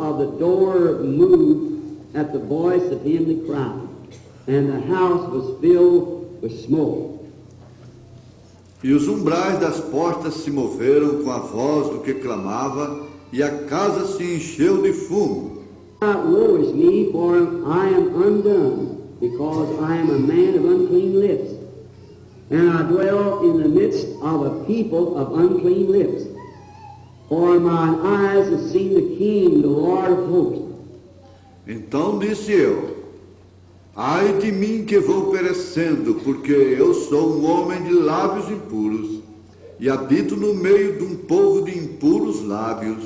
of the door moved at the voice of him that cried, and the house was filled with smoke. E os umbrais das portas se moveram com a voz do que clamava, e a casa se encheu de fumo. Woe is me, for I am undone, because I am a man of unclean lips, and I dwell in the midst of a people of unclean lips. For mine eyes have seen the King, the Lord of hosts. Então disse eu: ai de mim que vou perecendo, porque eu sou um homem de lábios impuros, e habito no meio de um povo de impuros lábios,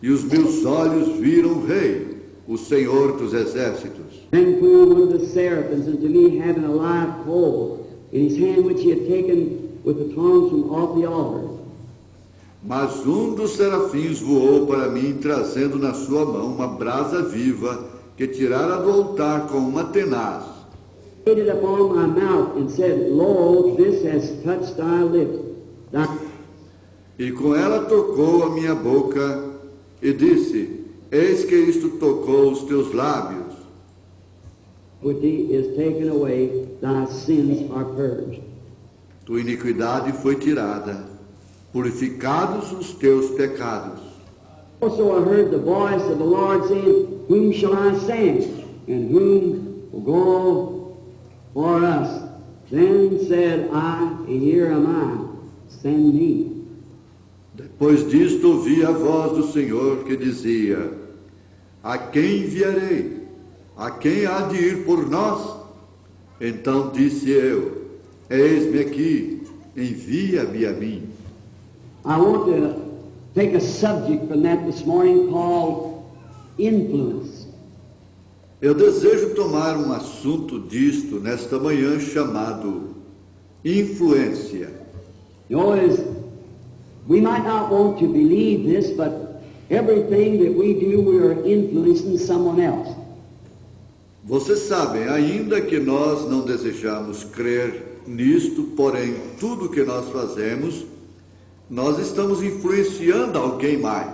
e os meus olhos viram o Rei, o Senhor dos Exércitos. Then flew one of the seraphims unto me, having a live coal in his hand, which he had taken with the tongs from off the altar. Mas um dos serafins voou para mim, trazendo na sua mão uma brasa viva, que tirara do altar com uma tenaz. Laid it upon my mouth, and said, Lo, this has touched thy lips. E com ela tocou a minha boca, e disse: eis que isto tocou os teus lábios. Iniquity is taken away, thy sins are purged. Tua iniquidade foi tirada, purificados os teus pecados. Also I heard the voice of the Lord saying, Whom shall I send, and whom will go for us? Then said I, Here am I, send me. Depois disto ouvi a voz do Senhor que dizia: a quem enviarei? A quem há de ir por nós? Então disse eu: eis-me aqui, envia-me a mim. I want to take a subject from that this morning called influence. Eu desejo tomar um assunto disto nesta manhã chamado influência. You know, we might not want to believe this, but everything that we do, we are influencing someone else. Vocês sabem, ainda que nós não desejamos crer nisto, porém, tudo que nós fazemos, nós estamos influenciando alguém mais.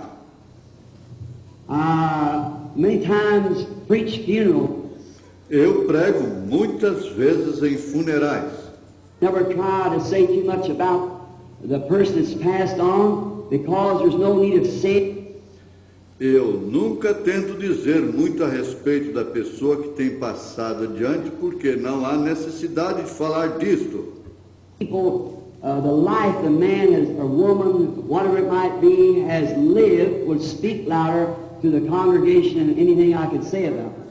Many times preach funeral. Eu prego muitas vezes em funerais. Never try to say too much about the person that's passed on, because there's no need of saying. Eu nunca tento dizer muito a respeito da pessoa que tem passado adiante, porque não há necessidade de falar disto. People, the life the man has, or woman, whatever it might be, has lived would speak louder to the congregation than anything I could say about it.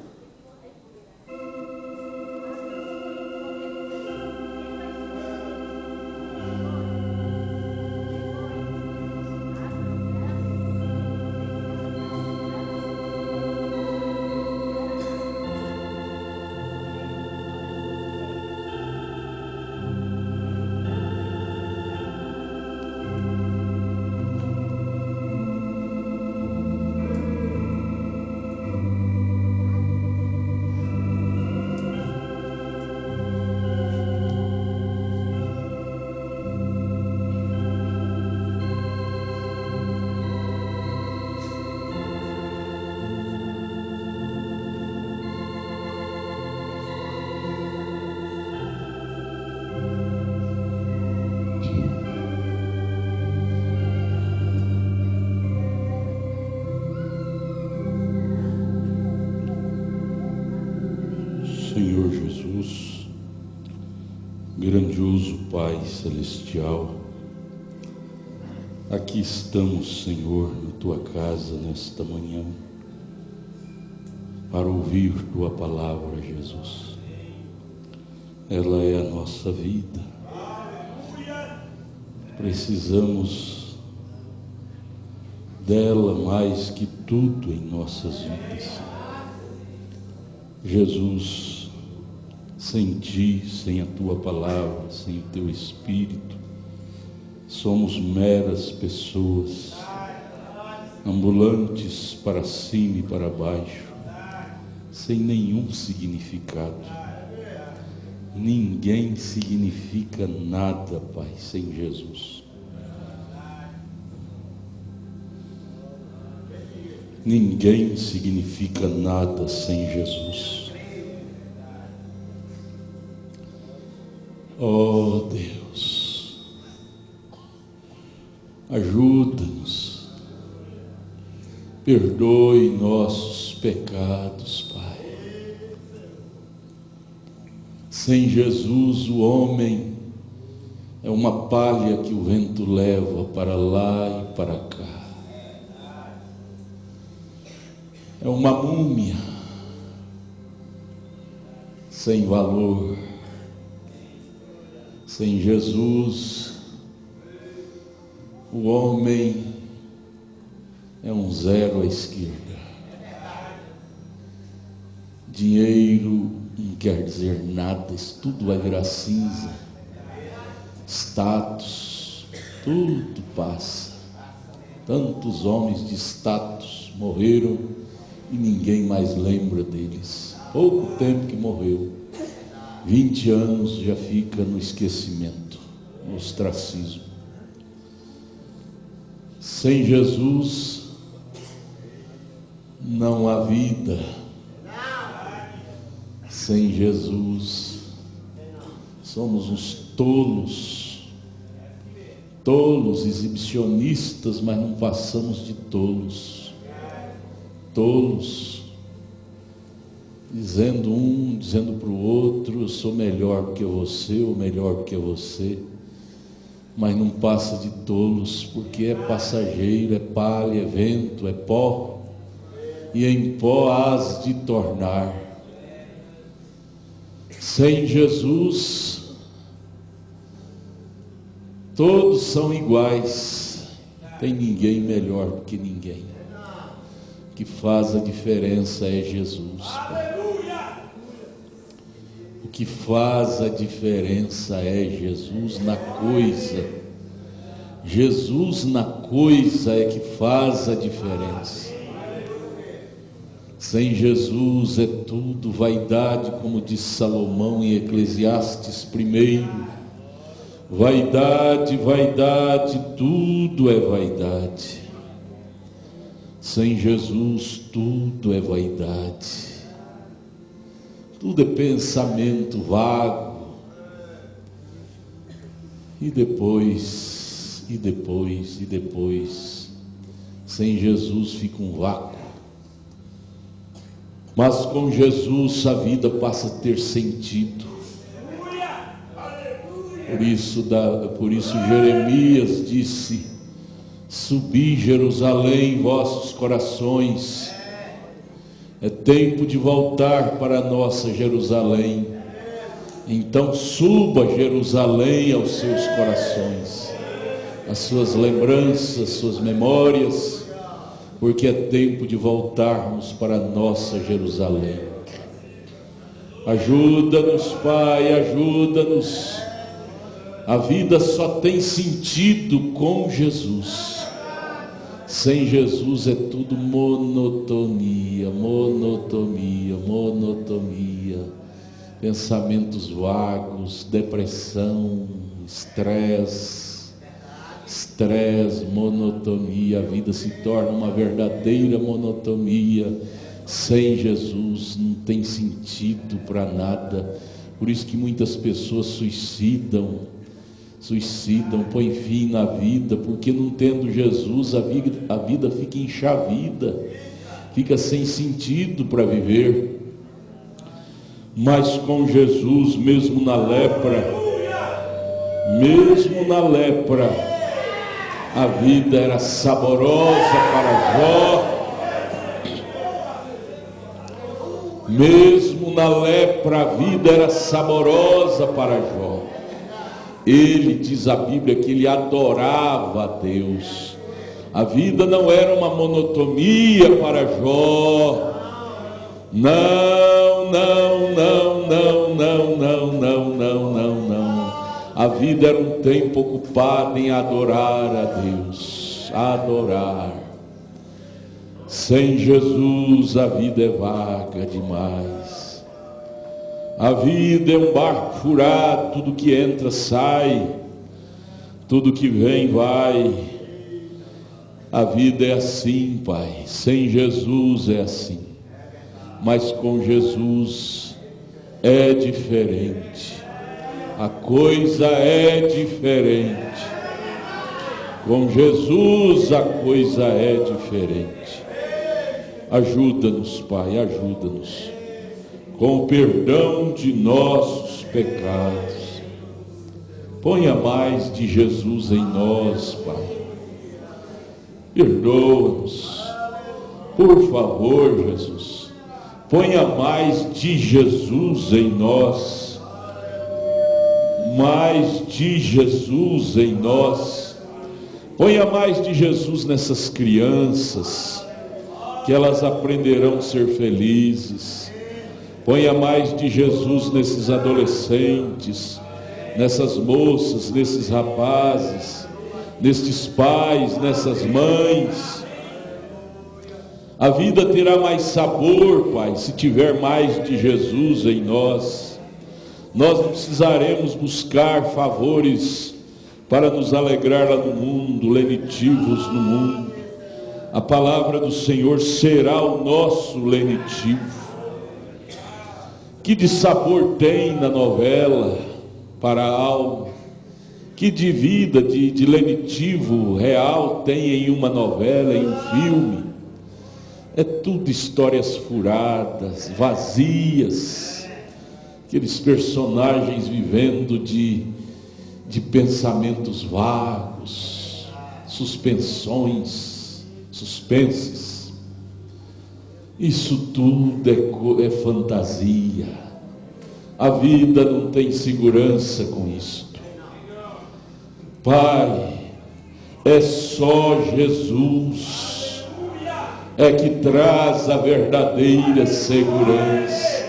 Senhor Jesus, grandioso Pai Celestial, aqui estamos, Senhor, na Tua casa nesta manhã, para ouvir Tua palavra, Jesus. Ela é a nossa vida. Precisamos dela mais que tudo em nossas vidas. Jesus, sem Ti, sem a Tua palavra, sem o Teu Espírito, somos meras pessoas, ambulantes para cima e para baixo, sem nenhum significado. Ninguém significa nada, Pai, sem Jesus. Ninguém significa nada sem Jesus. Oh Deus, ajuda-nos, perdoe nossos pecados, Pai. Sem Jesus o homem é uma palha que o vento leva para lá e para cá. É uma múmia sem valor. Sem Jesus, o homem é um zero à esquerda. Dinheiro não quer dizer nada, isso tudo vai virar cinza. Status, tudo passa. Tantos homens de status morreram e ninguém mais lembra deles. Pouco tempo que morreu, 20 anos já fica no esquecimento, no ostracismo. Sem Jesus não há vida. Sem Jesus somos uns tolos, exibicionistas, mas não passamos de tolos, dizendo para o outro, eu sou melhor que você, ou melhor que você, mas não passa de tolos, porque é passageiro, é palha, é vento, é pó, e em pó hás de tornar. Sem Jesus, todos são iguais, não tem ninguém melhor do que ninguém. O que faz a diferença é Jesus, Pai. O que faz a diferença é Jesus na coisa. Jesus na coisa é que faz a diferença. Sem Jesus é tudo vaidade, como diz Salomão em Eclesiastes 1. Vaidade, vaidade, tudo é vaidade. Sem Jesus tudo é vaidade. Tudo é pensamento vago. E depois, sem Jesus fica um vácuo. Mas com Jesus a vida passa a ter sentido. Por isso Jeremias disse: subi Jerusalém, vossos corações. É tempo de voltar para a nossa Jerusalém. Então suba Jerusalém aos seus corações, as suas lembranças, suas memórias, porque é tempo de voltarmos para a nossa Jerusalém. Ajuda-nos, Pai, ajuda-nos. A vida só tem sentido com Jesus. Sem Jesus é tudo monotonia, pensamentos vagos, depressão, estresse, monotonia. A vida se torna uma verdadeira monotonia. Sem Jesus não tem sentido para nada. Por isso que muitas pessoas suicidam, põem fim na vida, porque não tendo Jesus a vida fica enchavida, fica sem sentido para viver. Mas com Jesus, mesmo na lepra, a vida era saborosa para Jó. Mesmo na lepra, a vida era saborosa para Jó. Ele, diz a Bíblia, que ele adorava a Deus. A vida não era uma monotonia para Jó. Não. A vida era um tempo ocupado em adorar a Deus. Adorar. Sem Jesus a vida é vaga demais. A vida é um barco furado, tudo que entra sai, tudo que vem vai. A vida é assim, Pai. Sem Jesus é assim. Mas com Jesus é diferente. A coisa é diferente. Com Jesus a coisa é diferente. Ajuda-nos, Pai, ajuda-nos. Com o perdão de nossos pecados. Ponha mais de Jesus em nós, Pai. Perdoa-nos. Por favor, Jesus. Ponha mais de Jesus em nós. Mais de Jesus em nós. Ponha mais de Jesus nessas crianças, que elas aprenderão a ser felizes. Ponha mais de Jesus nesses adolescentes, nessas moças, nesses rapazes, nestes pais, nessas mães. A vida terá mais sabor, Pai, se tiver mais de Jesus em nós. Nós não precisaremos buscar favores para nos alegrar lá no mundo, lenitivos no mundo. A palavra do Senhor será o nosso lenitivo. Que de sabor tem na novela para a alma? Que de vida, de lenitivo real tem em uma novela, em um filme? É tudo histórias furadas, vazias. Aqueles personagens vivendo de pensamentos vagos, suspenses. Isso tudo é fantasia. A vida não tem segurança com isto. Pai, é só Jesus é que traz a verdadeira segurança.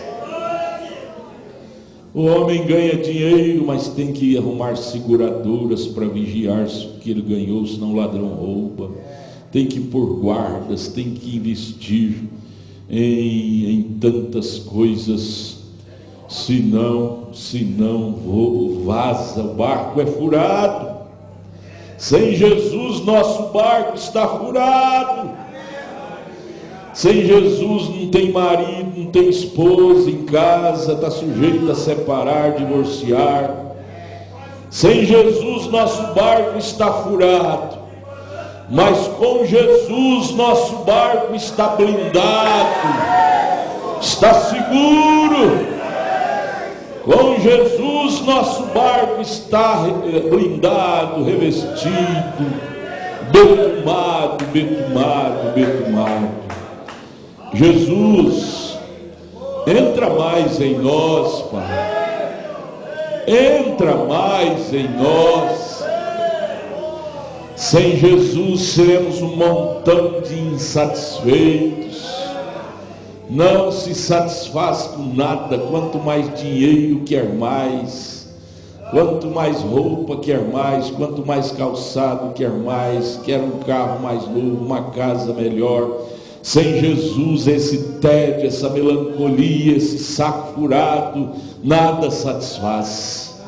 O homem ganha dinheiro, mas tem que arrumar seguradoras para vigiar o que ele ganhou, senão o ladrão rouba. Tem que pôr guardas, tem que investir em tantas coisas, senão vaza, o barco é furado. Sem Jesus nosso barco está furado. Sem Jesus não tem marido, não tem esposa em casa, está sujeito a separar, divorciar. Sem Jesus nosso barco está furado. Mas com Jesus nosso barco está blindado, está seguro. Com Jesus nosso barco está blindado, revestido, betumado. Jesus, entra mais em nós, Pai. Entra mais em nós. Sem Jesus seremos um montão de insatisfeitos. Não se satisfaz com nada. Quanto mais dinheiro quer mais, quanto mais roupa quer mais, quanto mais calçado quer mais, quer um carro mais novo, uma casa melhor. Sem Jesus esse tédio, essa melancolia, esse saco furado, nada satisfaz.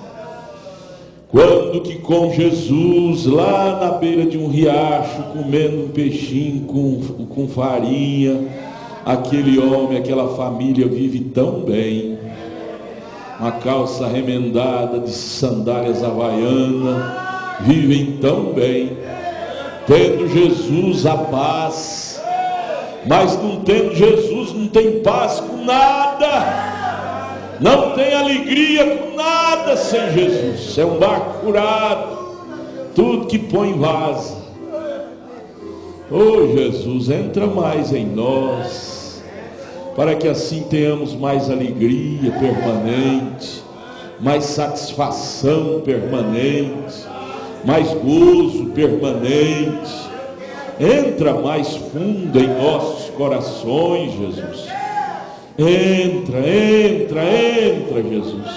Quando que com Jesus, lá na beira de um riacho, comendo um peixinho com farinha, aquele homem, aquela família vive tão bem. Uma calça remendada de sandálias havaianas, vivem tão bem. Tendo Jesus a paz, mas não tendo Jesus não tem paz com nada. Não tem alegria com nada sem Jesus. É um barco furado. Tudo que põe vaza. Oh Jesus, entra mais em nós, para que assim tenhamos mais alegria permanente, mais satisfação permanente, mais gozo permanente. Entra mais fundo em nossos corações, Jesus. Entra, Jesus.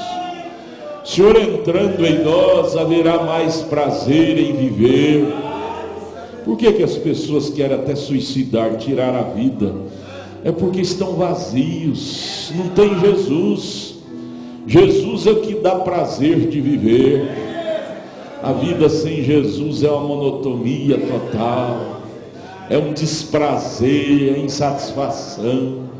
Senhor, entrando em nós, haverá mais prazer em viver. Por que as pessoas querem até suicidar, tirar a vida? É porque estão vazios, não tem Jesus. Jesus é o que dá prazer de viver. A vida sem Jesus é uma monotonia total. é um desprazer, é insatisfação.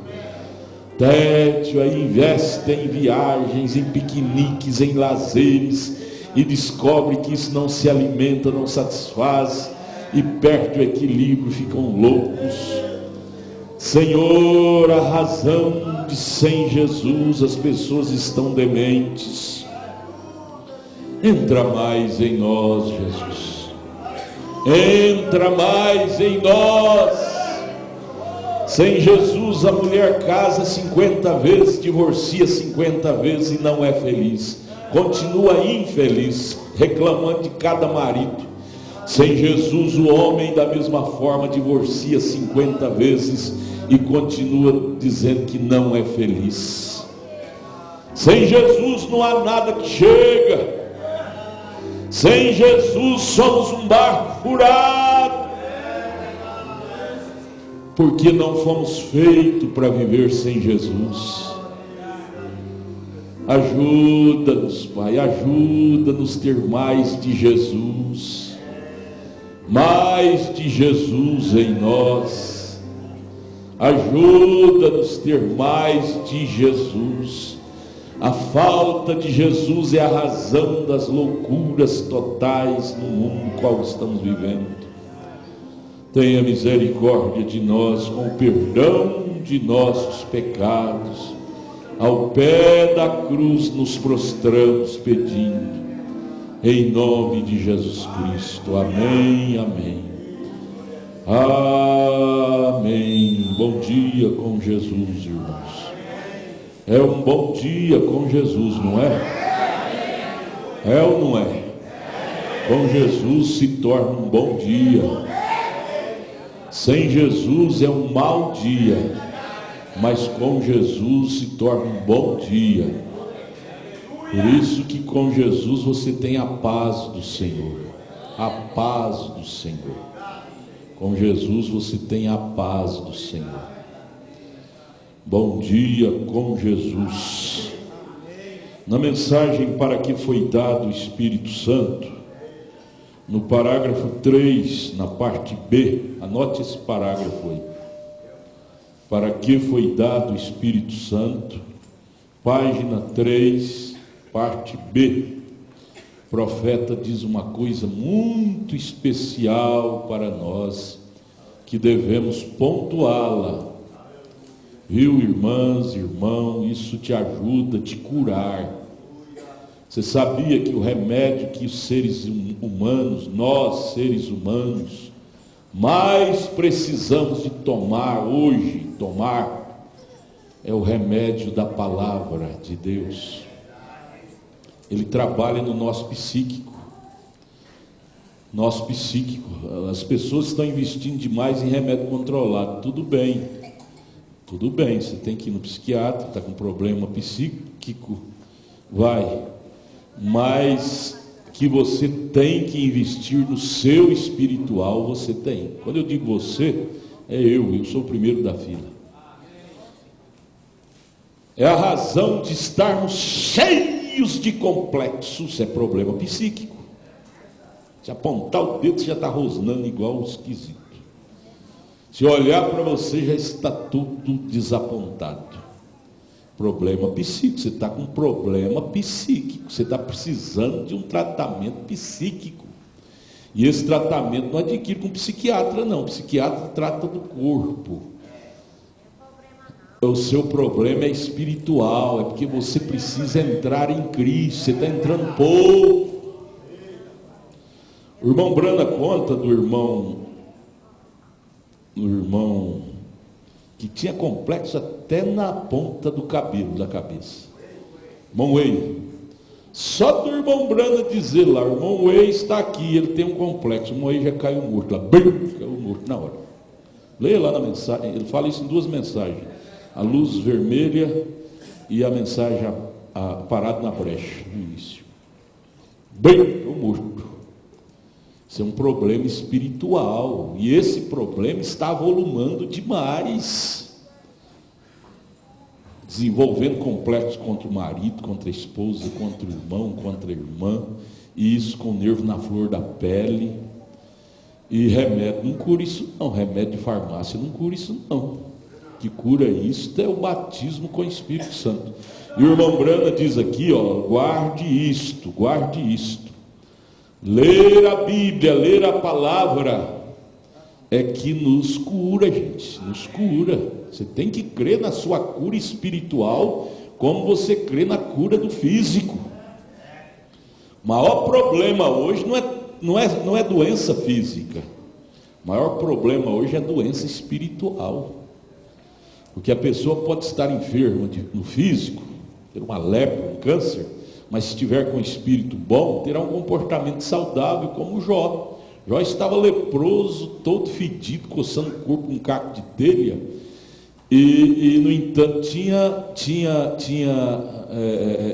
Tédio, aí investe em viagens, em piqueniques, em lazeres, e descobre que isso não se alimenta, não satisfaz, e perde o equilíbrio, ficam loucos. Senhor, a razão de sem Jesus as pessoas estão dementes. Entra mais em nós, Jesus. Entra mais em nós. Sem Jesus a mulher casa 50 vezes, divorcia 50 vezes e não é feliz. Continua infeliz, reclamando de cada marido. Sem Jesus o homem da mesma forma divorcia 50 vezes e continua dizendo que não é feliz. Sem Jesus não há nada que chega. Sem Jesus somos um barco furado, porque não fomos feitos para viver sem Jesus. Ajuda-nos, Pai, ajuda-nos a ter mais de Jesus, mais de Jesus em nós. Ajuda-nos a ter mais de Jesus. A falta de Jesus é a razão das loucuras totais no mundo no qual estamos vivendo. Tenha misericórdia de nós, com o perdão de nossos pecados. Ao pé da cruz nos prostramos pedindo, em nome de Jesus Cristo. Amém, amém. Amém. Bom dia com Jesus, irmãos. É um bom dia com Jesus, não é? É ou não é? Com Jesus se torna um bom dia. Sem Jesus é um mau dia, mas com Jesus se torna um bom dia. Por isso que com Jesus você tem a paz do Senhor. A paz do Senhor. Com Jesus você tem a paz do Senhor. Bom dia com Jesus. Na mensagem para que foi dado o Espírito Santo, no parágrafo 3, na parte B, anote esse parágrafo aí. Para que foi dado o Espírito Santo, página 3, parte B. O profeta diz uma coisa muito especial para nós, que devemos pontuá-la. Viu, irmãs, irmão, isso te ajuda a te curar. Você sabia que o remédio que os seres humanos, nós seres humanos, mais precisamos de tomar hoje, é o remédio da palavra de Deus. Ele trabalha no nosso psíquico. Nosso psíquico. As pessoas estão investindo demais em remédio controlado. Tudo bem, você tem que ir no psiquiatra, está com problema psíquico, vai. Mas que você tem que investir no seu espiritual, você tem. Quando eu digo você, eu sou o primeiro da fila. É a razão de estarmos cheios de complexos, é problema psíquico. Se apontar o dedo, você já está rosnando igual um esquisito. Se olhar para você, já está tudo desapontado. Problema psíquico, você está com problema psíquico, você está precisando de um tratamento psíquico. E esse tratamento não adquire com psiquiatra, não. O psiquiatra trata do corpo. O seu problema é espiritual, é porque você precisa entrar em Cristo, você está entrando pouco. O irmão Brana conta do irmão que tinha complexo até na ponta do cabelo da cabeça. Irmão Way, só do irmão Brana dizer lá, o irmão Way está aqui, ele tem um complexo, o irmão Way já caiu morto lá, caiu morto na hora. Leia lá na mensagem, ele fala isso em duas mensagens, a luz vermelha e a mensagem parado na brecha, no início. Caiu morto. Isso é um problema espiritual, e esse problema está avolumando demais, desenvolvendo complexos contra o marido, contra a esposa, contra o irmão, contra a irmã, e isso com o nervo na flor da pele, E remédio não cura isso não, remédio de farmácia não cura isso não. O que cura isso é o batismo com o Espírito Santo. E o irmão Brana diz aqui, ó, guarde isto. Ler a Bíblia, ler a palavra é que nos cura, gente, nos cura. Você tem que crer na sua cura espiritual como você crê na cura do físico. O maior problema hoje não é doença física. O maior problema hoje é doença espiritual. Porque a pessoa pode estar enferma no físico, ter uma lepra, um câncer, mas se estiver com um espírito bom, terá um comportamento saudável como Jó. Jó estava leproso, todo fedido, coçando o corpo com um caco de telha, e no entanto tinha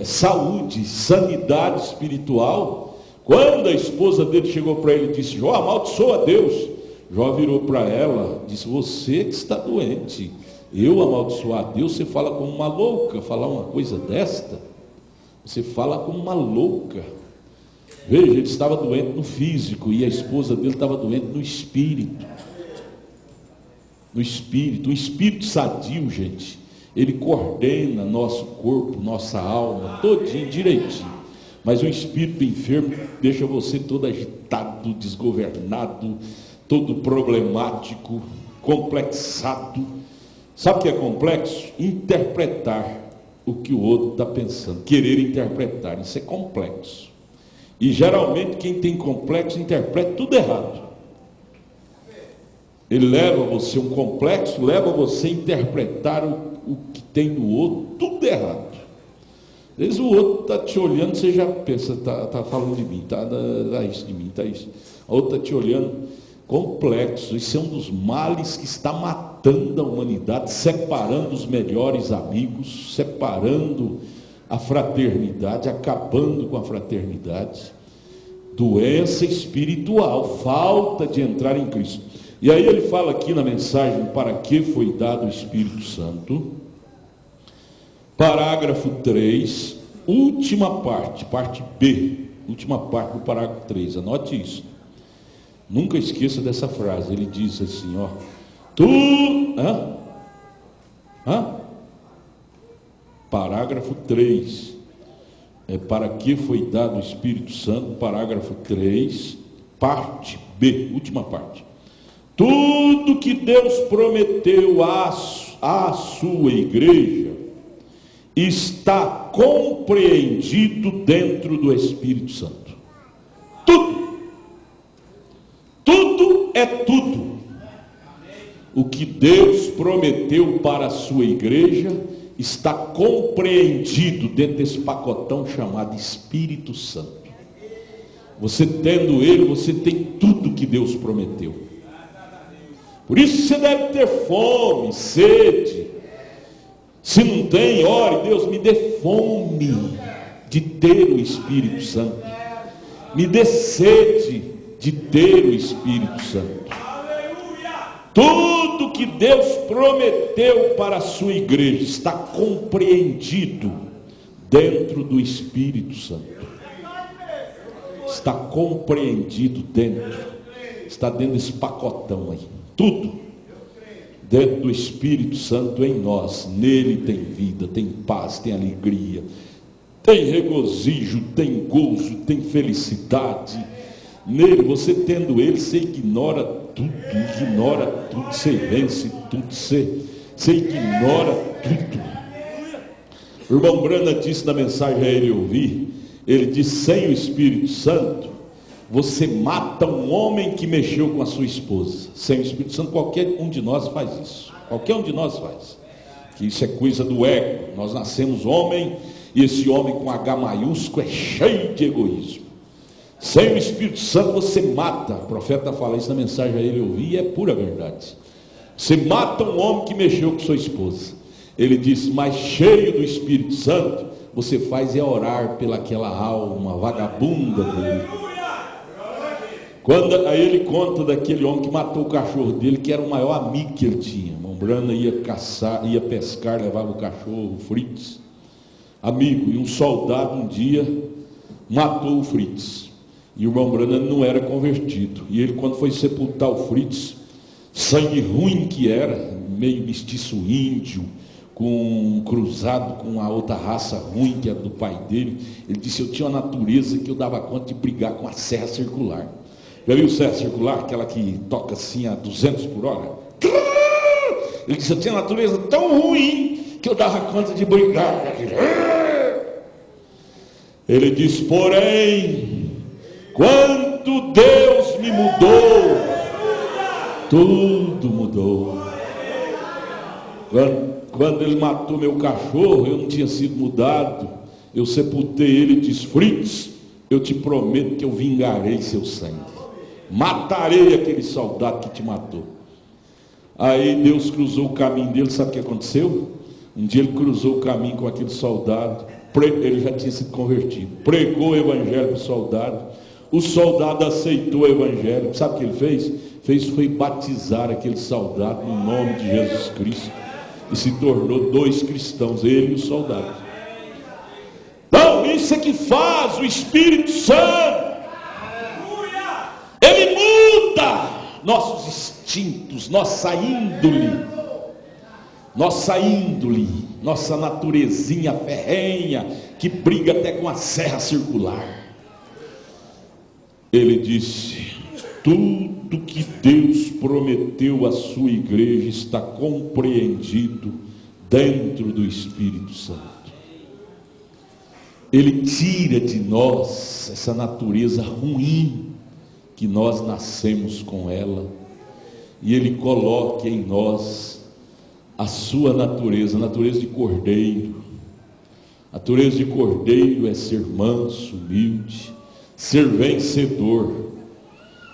saúde, sanidade espiritual. Quando a esposa dele chegou para ele e disse: Jó, amaldiçoa a Deus. Jó virou para ela, disse: você que está doente, eu amaldiçoar a Deus? Você fala como uma louca, falar uma coisa desta? Você fala como uma louca. Veja, ele estava doente no físico e a esposa dele estava doente no espírito. No espírito, o espírito sadio, gente, ele coordena nosso corpo, nossa alma, todinho, direitinho. Mas o espírito enfermo deixa você todo agitado, desgovernado, todo problemático, complexado. Sabe o que é complexo? Interpretar o que o outro está pensando, querer interpretar, isso é complexo. E geralmente quem tem complexo interpreta tudo errado. Ele leva você, um complexo leva você a interpretar o que tem no outro, tudo errado. Às vezes o outro está te olhando, você já pensa, está falando de mim, tá isso de mim, tá isso. A outra está te olhando, complexo. Isso é um dos males que está matando a humanidade, separando os melhores amigos, separando a fraternidade, acabando com a fraternidade. Doença espiritual, falta de entrar em Cristo. E aí ele fala aqui na mensagem: para que foi dado o Espírito Santo? Parágrafo 3, última parte B, última parte do parágrafo 3, anote isso. Nunca esqueça dessa frase. Ele diz assim, ó: parágrafo 3, para que foi dado o Espírito Santo? Parágrafo 3, parte B, última parte. Tudo que Deus prometeu à sua igreja está compreendido dentro do Espírito Santo. Tudo é tudo. O que Deus prometeu para a sua igreja está compreendido dentro desse pacotão chamado Espírito Santo. Você tendo ele, você tem tudo que Deus prometeu. Por isso você deve ter fome, sede. Se não tem, ore: Deus, me dê fome de ter o Espírito Santo. Me dê sede de ter o Espírito Santo. Tudo que Deus prometeu para a sua igreja está compreendido dentro do Espírito Santo. Está compreendido dentro. Está dentro desse pacotão aí. Tudo dentro do Espírito Santo em nós. Nele tem vida, tem paz, tem alegria, tem regozijo, tem gozo, tem felicidade. Nele, você tendo ele, você ignora tudo, você vence tudo, você ignora tudo. O irmão Brana disse na mensagem a ele ouvir, ele disse: sem o Espírito Santo você mata um homem que mexeu com a sua esposa. Sem o Espírito Santo, qualquer um de nós faz isso. Qualquer um de nós faz. Que isso é coisa do ego. Nós nascemos homem, e esse homem com H maiúsculo é cheio de egoísmo. Sem o Espírito Santo você mata. O profeta fala isso na mensagem a ele ouvir, e é pura verdade. Você mata um homem que mexeu com sua esposa. Ele disse: mas cheio do Espírito Santo, você faz é orar pelaquela alma vagabunda dele. Aí ele conta daquele homem que matou o cachorro dele, que era o maior amigo que ele tinha. Irmão Brana ia caçar, ia pescar, levava o cachorro, o Fritz, amigo. E um soldado um dia matou o Fritz. E o irmão Branham não era convertido. E ele, quando foi sepultar o Fritz, sangue ruim que era, meio mestiço índio, cruzado com a outra raça ruim, que era do pai dele, ele disse: eu tinha uma natureza que eu dava conta de brigar com a serra circular. Já viu serra circular? Aquela que toca assim a 200 por hora? Ele disse: eu tinha uma natureza tão ruim que eu dava conta de brigar com aquilo. Ele disse: porém, quando Deus me mudou, tudo mudou. Quando ele matou meu cachorro, eu não tinha sido mudado. Eu sepultei ele e disse: Fritz, eu te prometo que eu vingarei seu sangue. Matarei aquele soldado que te matou. Aí Deus cruzou o caminho dele. Sabe o que aconteceu? Um dia ele cruzou o caminho com aquele soldado. Ele já tinha sido convertido. Pregou o evangelho para o soldado. O soldado aceitou o evangelho. Sabe o que ele fez? Foi batizar aquele soldado no nome de Jesus Cristo. E se tornou 2 cristãos, ele e o soldado. Então, isso é que faz o Espírito Santo. Ele muda nossos instintos, nossa índole, nossa naturezinha ferrenha, que briga até com a serra circular. Ele disse: tudo que Deus prometeu à sua igreja está compreendido dentro do Espírito Santo. Ele tira de nós essa natureza ruim que nós nascemos com ela, e ele coloca em nós a sua natureza, a natureza de cordeiro. A natureza de cordeiro é ser manso, humilde, ser vencedor.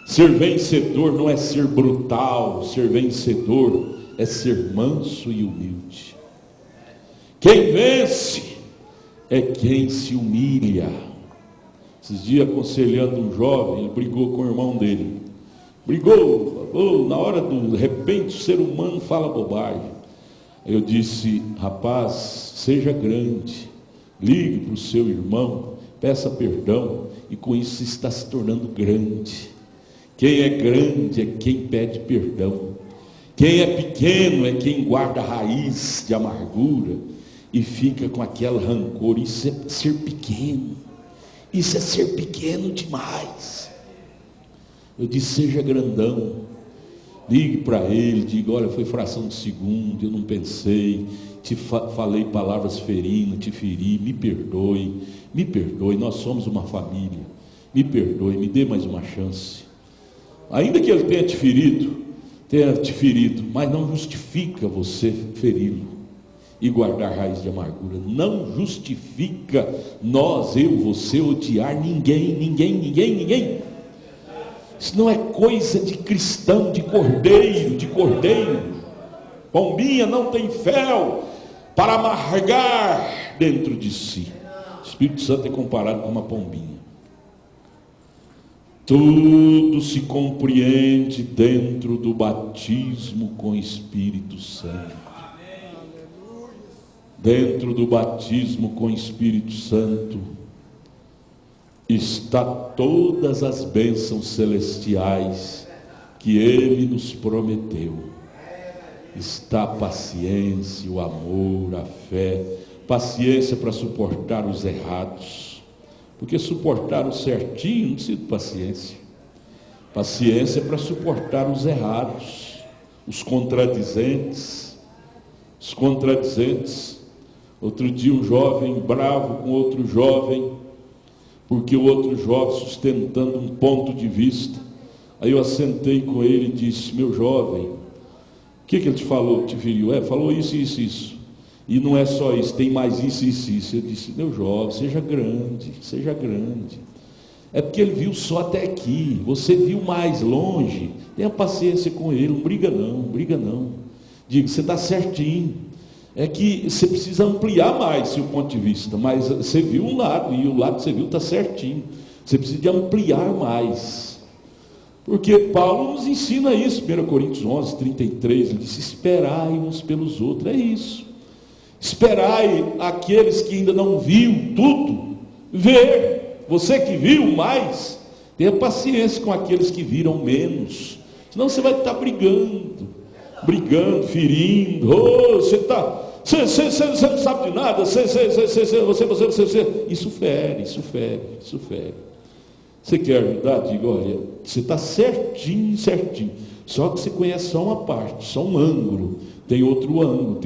Ser vencedor não é ser brutal, ser vencedor é ser manso e humilde. Quem vence é quem se humilha. Esses dias, aconselhando um jovem, ele brigou com o irmão dele. Na hora do repente, o ser humano fala bobagem. Eu disse: rapaz, seja grande, ligue para o seu irmão, peça perdão, e com isso você está se tornando grande. Quem é grande é quem pede perdão. Quem é pequeno é quem guarda a raiz de amargura e fica com aquele rancor. Isso é ser pequeno. Isso é ser pequeno demais. Eu disse: seja grandão. Ligue para ele, diga: olha, foi fração de segundo, eu não pensei, te falei palavras ferindo, te feri, me perdoe, nós somos uma família, me perdoe, me dê mais uma chance. Ainda que ele tenha te ferido, mas não justifica você feri-lo e guardar raiz de amargura. Não justifica você odiar ninguém. Isso não é coisa de cristão, de cordeiro. Pombinha não tem fel para amargar dentro de si. O Espírito Santo é comparado com uma pombinha. Tudo se compreende dentro do batismo com o Espírito Santo. Dentro do batismo com o Espírito Santo está todas as bênçãos celestiais que Ele nos prometeu. Está a paciência, o amor, a fé. Paciência para suportar os errados, porque suportar o certinho não precisa de paciência. Paciência para suportar os errados, os contradizentes. Outro dia um jovem bravo com outro jovem, porque o outro jovem sustentando um ponto de vista. Aí eu assentei com ele e disse: meu jovem, o que ele te falou, te feriu? Falou isso. E não é só isso, tem mais isso. Eu disse: meu jovem, seja grande. É porque ele viu só até aqui, você viu mais longe. Tenha paciência com ele, não briga não. Diga: você está certinho. É que você precisa ampliar mais seu ponto de vista, mas você viu um lado, e o lado que você viu está certinho. Você precisa de ampliar mais. Porque Paulo nos ensina isso, 1 Coríntios 11, 33, ele disse: esperai uns pelos outros. É isso. Esperai aqueles que ainda não viu tudo, ver. Você que viu mais, Tenha paciência com aqueles que viram menos. Senão você vai estar brigando, ferindo. Você não sabe de nada. Isso fere. Você quer ajudar? Diga, olha, você está certinho. Só que você conhece só uma parte, só um ângulo. Tem outro ângulo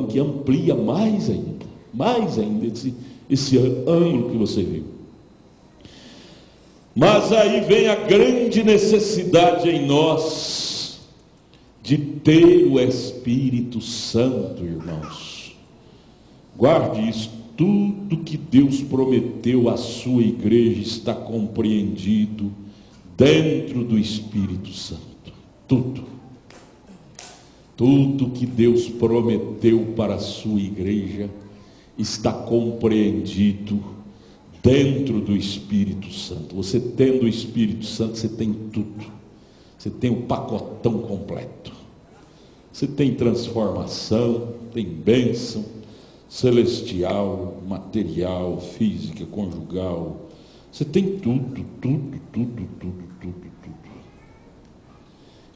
que amplia mais ainda esse ângulo que você viu. Mas aí vem a grande necessidade em nós de ter o Espírito Santo, irmãos. Guarde isso. Tudo que Deus prometeu à sua igreja está compreendido dentro do Espírito Santo. Tudo que Deus prometeu para a sua igreja está compreendido dentro do Espírito Santo. Você tendo o Espírito Santo, você tem tudo. Você tem o pacotão completo. Você tem transformação, tem bênção celestial, material, física, conjugal. Você tem tudo.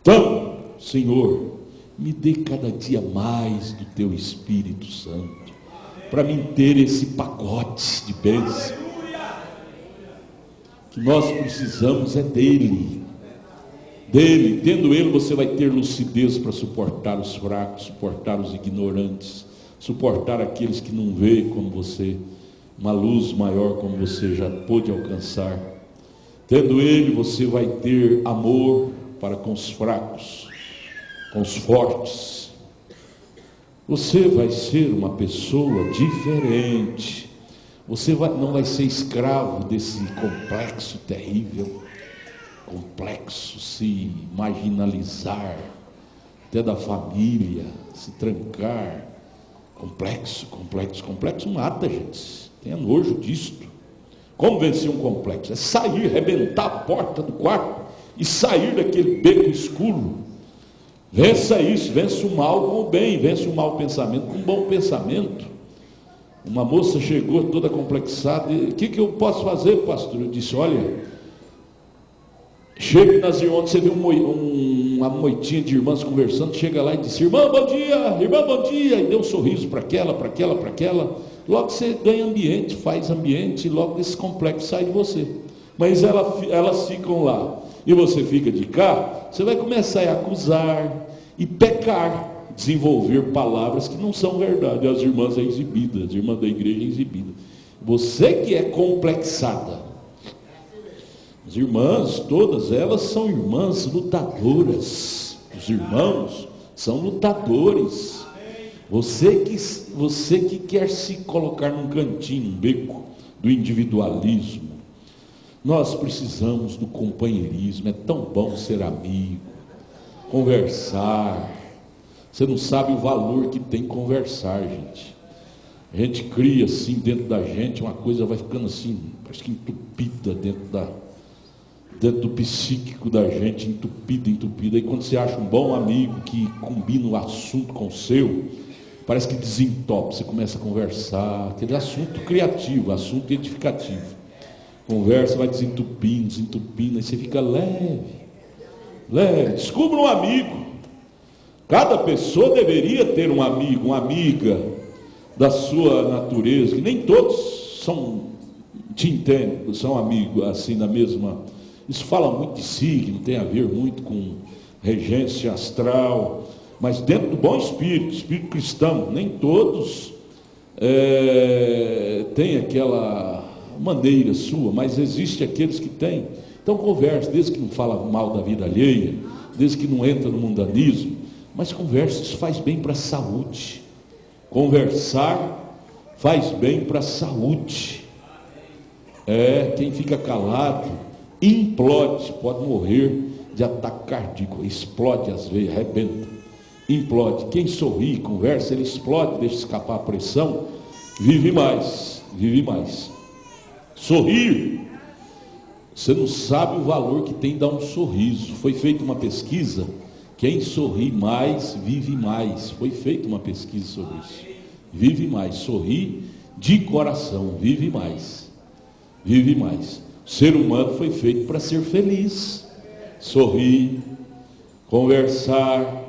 Então, Senhor, me dê cada dia mais do teu Espírito Santo, para mim ter esse pacote de bênção. Que nós precisamos é dele. Tendo ele, você vai ter lucidez para suportar os fracos, suportar os ignorantes, suportar aqueles que não veem como você, uma luz maior como você já pôde alcançar. Tendo ele, você vai ter amor para com os fracos, com os fortes. Você vai ser uma pessoa diferente. Você não vai ser escravo desse complexo terrível, complexo, se marginalizar, até da família, se trancar. Complexo mata, gente. Tenha nojo disto. Como vencer um complexo? É sair, arrebentar a porta do quarto e sair daquele beco escuro. Vença isso, vence o mal com o bem, vence o mau pensamento com o bom pensamento. Uma moça chegou toda complexada, o que eu posso fazer, pastor? Eu disse, olha, chegue nas irmãs, você vê uma moitinha de irmãs conversando, chega lá e disse, irmã, bom dia, e deu um sorriso para aquela, logo você ganha ambiente, faz ambiente, e logo esse complexo sai de você. Mas elas ficam lá, e você fica de cá, você vai começar a acusar e pecar, desenvolver palavras que não são verdade. As irmãs exibidas, as irmãs da igreja exibidas. Você que é complexada, as irmãs, todas elas são irmãs lutadoras. Os irmãos são lutadores. Você que quer se colocar num cantinho, um beco do individualismo. Nós precisamos do companheirismo. É tão bom ser amigo, conversar. Você não sabe o valor que tem conversar, gente. A gente cria assim dentro da gente, uma coisa vai ficando assim, parece que entupida dentro do psíquico da gente, entupida. E quando você acha um bom amigo que combina o assunto com o seu, parece que desentope, você começa a conversar, aquele assunto criativo, assunto edificativo. Conversa, vai desentupindo, aí você fica leve. Descubra um amigo. Cada pessoa deveria ter um amigo, uma amiga da sua natureza, que nem todos te entendem, são amigos assim da mesma. Isso fala muito de signo, tem a ver muito com regência astral, mas dentro do bom espírito cristão, nem todos têm aquela maneira sua, mas existe aqueles que têm. Então converse, desde que não fala mal da vida alheia, desde que não entra no mundanismo, mas converse, isso faz bem para a saúde. Conversar faz bem para a saúde. Quem fica calado implode, pode morrer de ataque cardíaco, explode as veias, arrebenta, implode. Quem sorri, conversa, ele explode, deixa escapar a pressão, vive mais. Sorrir, você não sabe o valor que tem dar um sorriso. Foi feita uma pesquisa, quem sorri mais, vive mais. Foi feita uma pesquisa sobre isso. Vive mais, sorri de coração, vive mais. O ser humano foi feito para ser feliz, sorrir, conversar.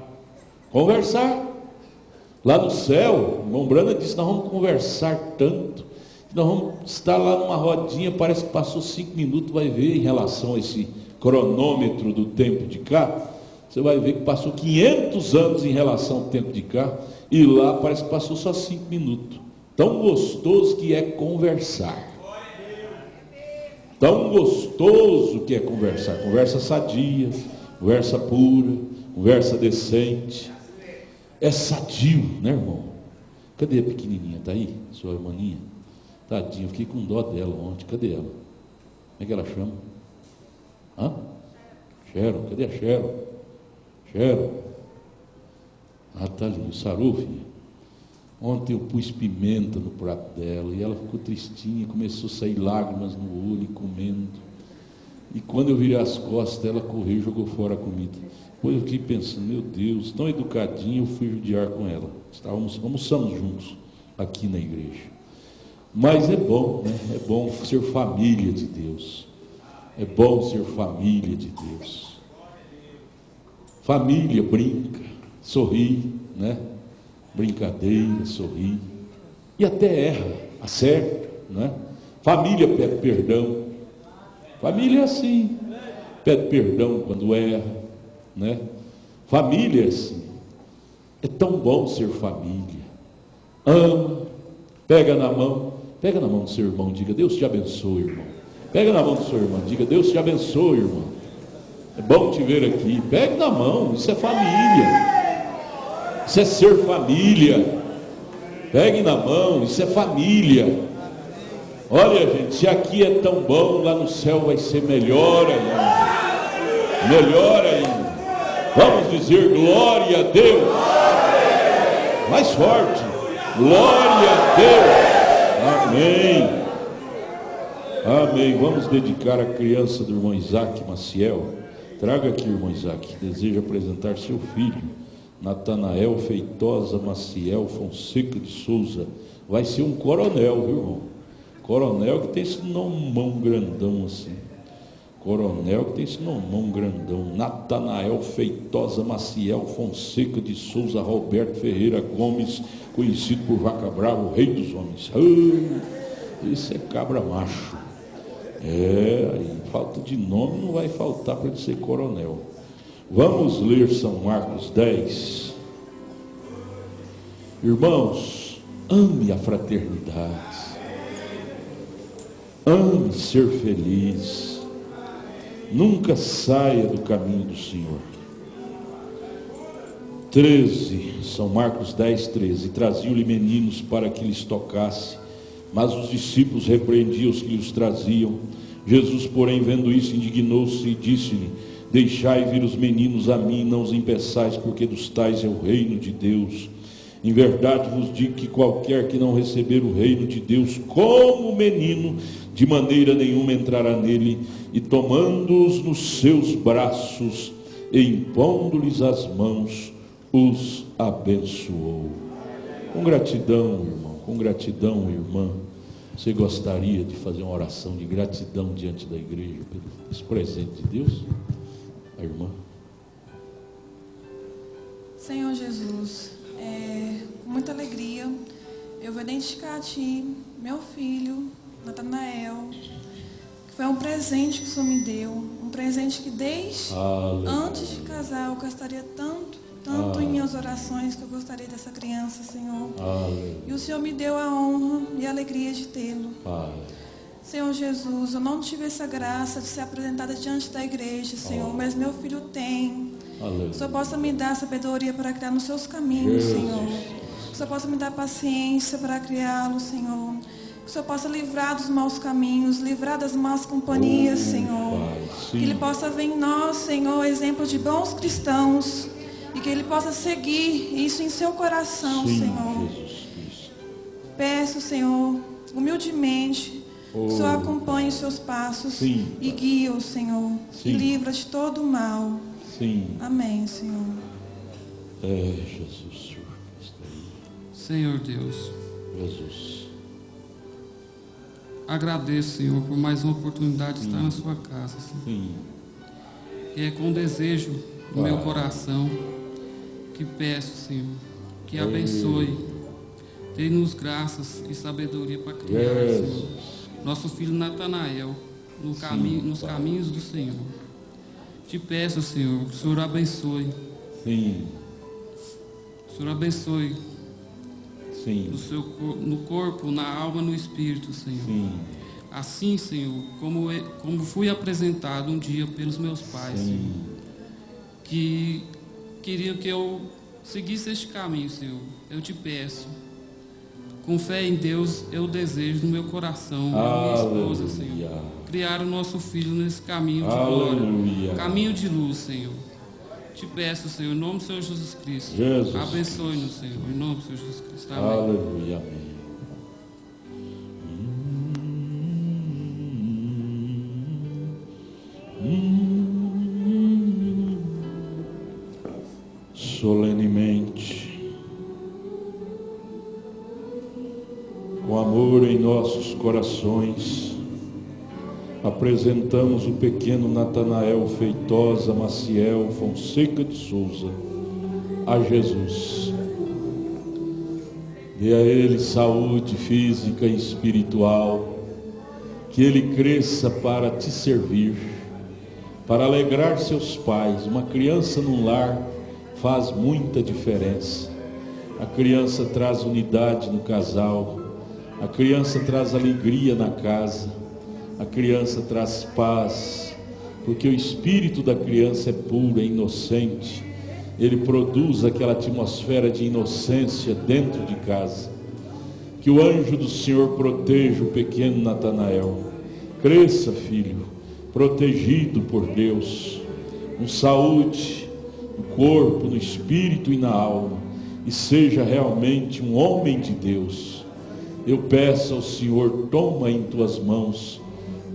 Lá no céu, o irmão Brana disse, nós vamos conversar tanto, que nós vamos estar lá numa rodinha, parece que passou 5 minutos, vai ver em relação a esse cronômetro do tempo de cá, você vai ver que passou 500 anos em relação ao tempo de cá, e lá parece que passou só 5 minutos. Tão gostoso que é conversar. Tão gostoso que é conversar. Conversa sadia, conversa pura, conversa decente. É sadio, né, irmão? Cadê a pequenininha? Está aí? Sua irmãinha? Tadinha, eu fiquei com dó dela ontem. Cadê ela? Como é que ela chama? Hã? Sharon. Cadê a Sharon? Sharon. Ah, está ali. O Saru, filha. Ontem eu pus pimenta no prato dela e ela ficou tristinha, começou a sair lágrimas no olho, comendo. E quando eu virei as costas, ela correu e jogou fora a comida. Depois eu fiquei pensando, meu Deus, tão educadinha, eu fui judiar com ela. Almoçamos juntos aqui na igreja. Mas é bom, né? É bom ser família de Deus. É bom ser família de Deus. Família brinca, sorri, né? Brincadeira, sorri. E até erra, acerta, né? Família pede perdão. Família é assim. Pede perdão quando erra, né? Família é assim. É tão bom ser família. Ama, pega na mão do seu irmão, diga, Deus te abençoe, irmão. Pega na mão do seu irmão, diga, Deus te abençoe, irmão. É bom te ver aqui. Pegue na mão, isso é família. Isso é ser família. Pegue na mão, isso é família. Olha, gente, se aqui é tão bom, lá no céu vai ser melhor ainda. Melhor ainda. Vamos dizer glória a Deus. Mais forte. Glória a Deus. Amém. Amém. Vamos dedicar a criança do irmão Isaac Maciel. Traga aqui, irmão Isaac, deseja apresentar seu filho, Natanael Feitosa Maciel Fonseca de Souza. Vai ser um coronel, viu, irmão? Coronel que tem esse nomão grandão assim. Coronel que tem esse nomão grandão. Natanael Feitosa Maciel Fonseca de Souza Roberto Ferreira Gomes, conhecido por Vaca Brava, o rei dos homens. Esse é cabra macho. Aí falta de nome, não vai faltar para ele ser coronel. Vamos ler São Marcos 10. Irmãos, ame a fraternidade. Ame ser feliz. Nunca saia do caminho do Senhor. 13, São Marcos 10, 13. Traziam-lhe meninos para que lhes tocasse, mas os discípulos repreendiam os que lhes traziam. Jesus, porém, vendo isso, indignou-se e disse-lhe: deixai vir os meninos a mim, não os impeçais, porque dos tais é o reino de Deus. Em verdade vos digo que qualquer que não receber o reino de Deus como menino, de maneira nenhuma entrará nele. E tomando-os nos seus braços, e impondo-lhes as mãos, os abençoou. Com gratidão, irmão, com gratidão, irmã, você gostaria de fazer uma oração de gratidão diante da igreja pelo esse presente de Deus? A irmã. Senhor Jesus, com muita alegria, eu vou identificar a Ti, meu filho, Natanael, que foi um presente que o Senhor me deu, um presente que desde antes de casar eu gostaria tanto em minhas orações, que eu gostaria dessa criança, Senhor. E o Senhor me deu a honra e a alegria de tê-lo. Senhor Jesus, eu não tive essa graça de ser apresentada diante da igreja, Senhor, mas meu filho tem. Que o Senhor possa me dar sabedoria para criar nos seus caminhos, Senhor. Que o Senhor possa me dar paciência para criá-lo, Senhor. Que o Senhor possa livrar dos maus caminhos, livrar das más companhias, Senhor. Que Ele possa ver em nós, Senhor, exemplo de bons cristãos. E que Ele possa seguir isso em seu coração, Senhor. Peço, Senhor, humildemente, que o Senhor acompanhe os seus passos e guie-o, Senhor. E livra de todo o mal. Amém, Senhor. Jesus, Senhor Deus. Jesus. agradeço, Senhor, por mais uma oportunidade de estar na sua casa, Senhor. Sim. E é com desejo no meu coração que peço, Senhor, que abençoe, dê-nos graças e sabedoria para criar, Senhor, nosso filho Natanael nos caminhos do Senhor. Te peço, Senhor, que o Senhor abençoe. Sim. O Senhor abençoe Sim. no corpo, na alma, no espírito, Senhor. Sim. Assim, Senhor, como fui apresentado um dia pelos meus pais, Senhor, que queriam que eu seguisse este caminho, Senhor. Eu te peço, com fé em Deus, eu desejo no meu coração, minha esposa, Senhor, criar o nosso filho nesse caminho de glória, caminho de luz, Senhor. Te peço, Senhor, em nome do Senhor Jesus Cristo. Abençoe-nos, Senhor, em nome do Senhor Jesus Cristo. Amém. Aleluia, amém. Solenemente, com amor em nossos corações, apresentamos o pequeno Natanael Feitosa Maciel Fonseca de Souza a Jesus. Dê a ele saúde física e espiritual, que ele cresça para te servir, para alegrar seus pais. Uma criança num lar faz muita diferença. A criança traz unidade no casal, a criança traz alegria na casa, a criança traz paz, porque o espírito da criança é puro, é inocente. Ele produz aquela atmosfera de inocência dentro de casa. Que o anjo do Senhor proteja o pequeno Natanael. Cresça, filho, protegido por Deus, com saúde, no corpo, no espírito e na alma, e seja realmente um homem de Deus. Eu peço ao Senhor, toma em tuas mãos,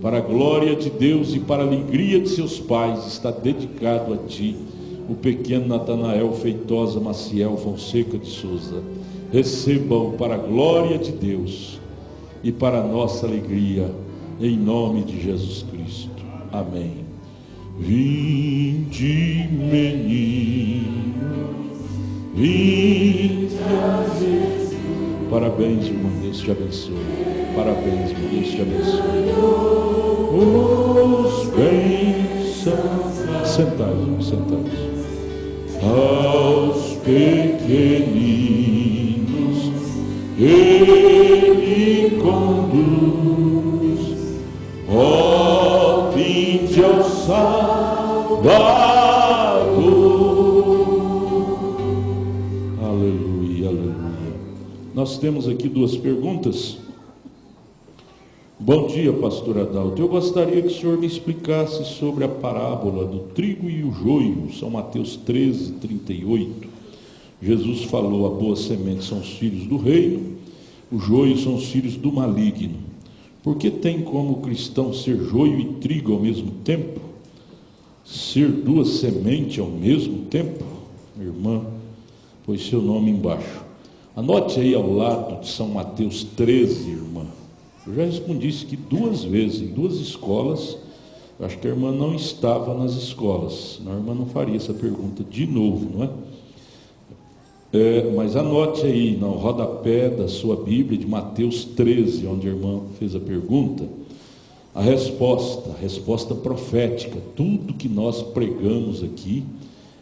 para a glória de Deus e para a alegria de seus pais, está dedicado a ti, o pequeno Natanael Feitosa Maciel Fonseca de Souza. Receba-o para a glória de Deus e para a nossa alegria, em nome de Jesus Cristo. Amém. Vinde, menino, vinde a Jesus. Parabéns, irmão, Deus te abençoe. Parabéns, irmão, Deus te abençoe. Os bens sentados, sentados. Aos pequeninos ele conduz. Ó, vinde ao Salvador. Aleluia, aleluia. Nós temos aqui duas perguntas. Bom dia, pastor Adalto. Eu gostaria que o senhor me explicasse sobre a parábola do trigo e o joio. São Mateus 13, 38. Jesus falou: a boa semente são os filhos do reino, o joio são os filhos do maligno. Por que tem como cristão ser joio e trigo ao mesmo tempo? Ser duas sementes ao mesmo tempo? Irmã, pôs seu nome embaixo. Anote aí ao lado de São Mateus 13, irmã. Eu já respondi isso aqui duas vezes, em duas escolas. Eu acho que a irmã não estava nas escolas, senão a irmã não faria essa pergunta de novo, não é? Mas anote aí no rodapé da sua Bíblia, de Mateus 13, onde a irmã fez a pergunta, a resposta profética. Tudo que nós pregamos aqui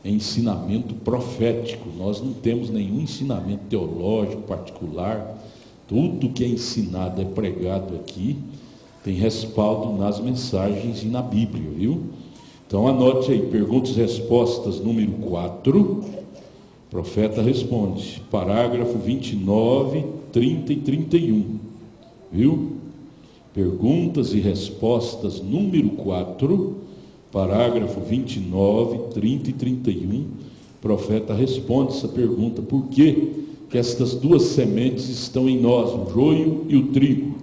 é ensinamento profético. Nós não temos nenhum ensinamento teológico particular. Tudo que é ensinado, é pregado aqui, tem respaldo nas mensagens e na Bíblia, viu? Então anote aí, perguntas e respostas número 4. O profeta responde, parágrafo 29, 30 e 31, viu? Perguntas e respostas número 4, parágrafo 29, 30 e 31. O profeta responde essa pergunta: por que estas duas sementes estão em nós, o joio e o trigo?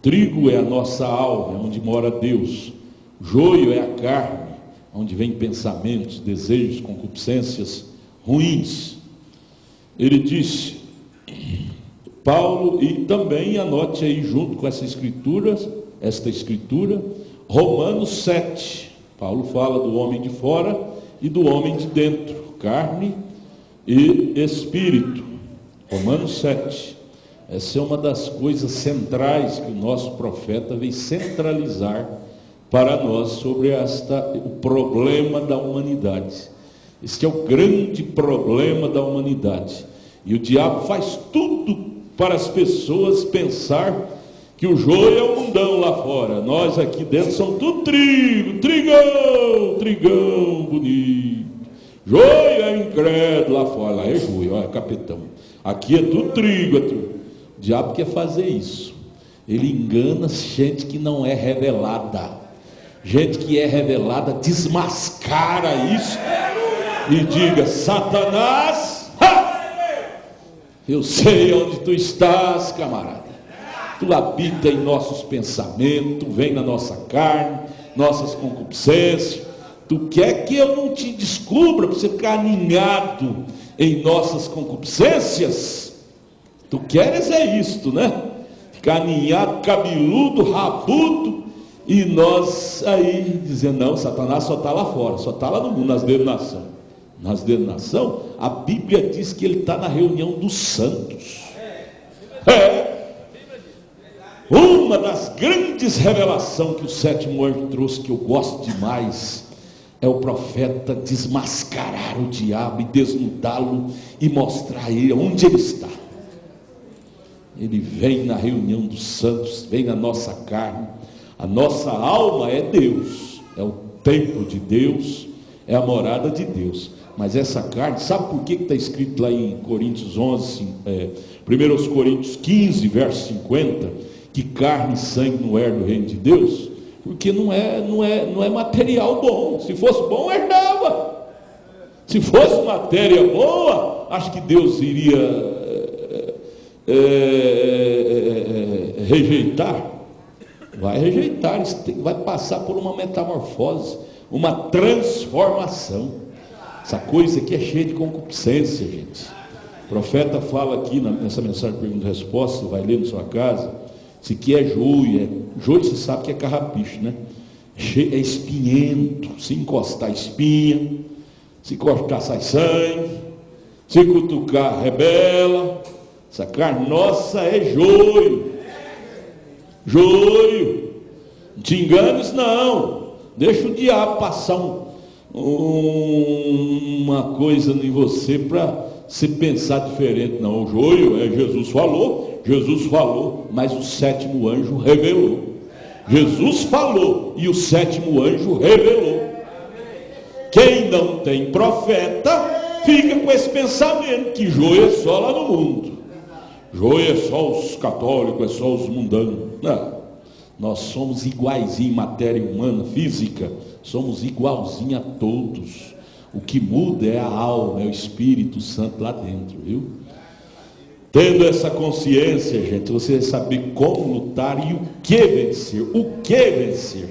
Trigo é a nossa alma, é onde mora Deus. Joio é a carne, onde vem pensamentos, desejos, concupiscências ruins. Ele disse, Paulo, e também anote aí junto com esta escritura, Romanos 7. Paulo fala do homem de fora e do homem de dentro, carne e espírito. Romanos 7. Essa é uma das coisas centrais que o nosso profeta veio centralizar para nós sobre o problema da humanidade. Este é o grande problema da humanidade. E o diabo faz tudo para as pessoas pensar que o joio é o mundão lá fora. Nós aqui dentro somos tudo trigo, trigão bonito. Joio é incrédulo lá fora, lá é joio, olha, capitão. Aqui é tudo trigo, é tudo. O diabo quer fazer isso. Ele engana gente que não é revelada. Gente que é revelada desmascara isso e diga: Satanás, eu sei onde tu estás, camarada. Tu habita em nossos pensamentos, tu vem na nossa carne, nossas concupiscências. Tu quer que eu não te descubra para você ficar aninhado em nossas concupiscências? Tu queres é isto, né? Ficar aninhado, cabeludo, rabudo, e nós aí dizendo: não, Satanás só está lá fora, só está lá no mundo, nas denominações. Nas denominações, a Bíblia diz que ele está na reunião dos santos. Uma das grandes revelações que o sétimo anjo trouxe, que eu gosto demais, é o profeta desmascarar o diabo e desnudá-lo e mostrar a ele onde ele está. Ele vem na reunião dos santos, vem na nossa carne. A nossa alma é Deus, é o templo de Deus, é a morada de Deus. Mas essa carne, sabe por que está escrito lá em Coríntios 11, 1 Coríntios 15, verso 50, que carne e sangue não herdam o reino de Deus? Porque não é material bom. Se fosse bom, herdava. Se fosse matéria boa, acho que Deus iria rejeitar. Vai rejeitar, vai passar por uma metamorfose, uma transformação. Essa coisa aqui é cheia de concupiscência, gente. O profeta fala aqui nessa mensagem de pergunta e resposta, vai ler na sua casa. Isso aqui é joio, joio você sabe que é carrapicho, né? É espinhento, se encostar espinha, se cortar sai sangue, se cutucar rebela. Essa carne nossa é joio. Joio. Não te enganes não. Deixa o diabo passar uma coisa em você para você pensar diferente. Não, o joio é Jesus falou, mas o sétimo anjo revelou. Jesus falou e o sétimo anjo revelou. Quem não tem profeta fica com esse pensamento que joio é só lá no mundo. Joio é só os católicos, é só os mundanos. Não, nós somos iguaizinho em matéria humana, física, somos igualzinho a todos. O que muda é a alma, é o Espírito Santo lá dentro, viu? Tendo essa consciência, gente, você vai saber como lutar e o que vencer. O que vencer.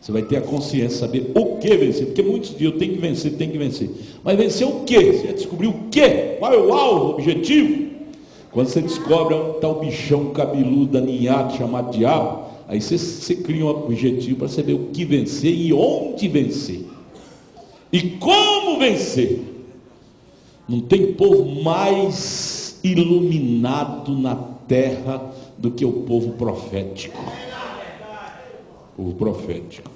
Você vai ter a consciência, saber o que vencer. Porque muitos dias eu tenho que vencer. Mas vencer o que? Você vai descobrir o que? Qual é o alvo, o objetivo? Quando você descobre onde está o bichão cabeludo, aninhado, chamado diabo, aí você cria um objetivo para saber o que vencer e onde vencer. E como vencer? Não tem povo mais iluminado na terra do que o povo profético. O povo profético.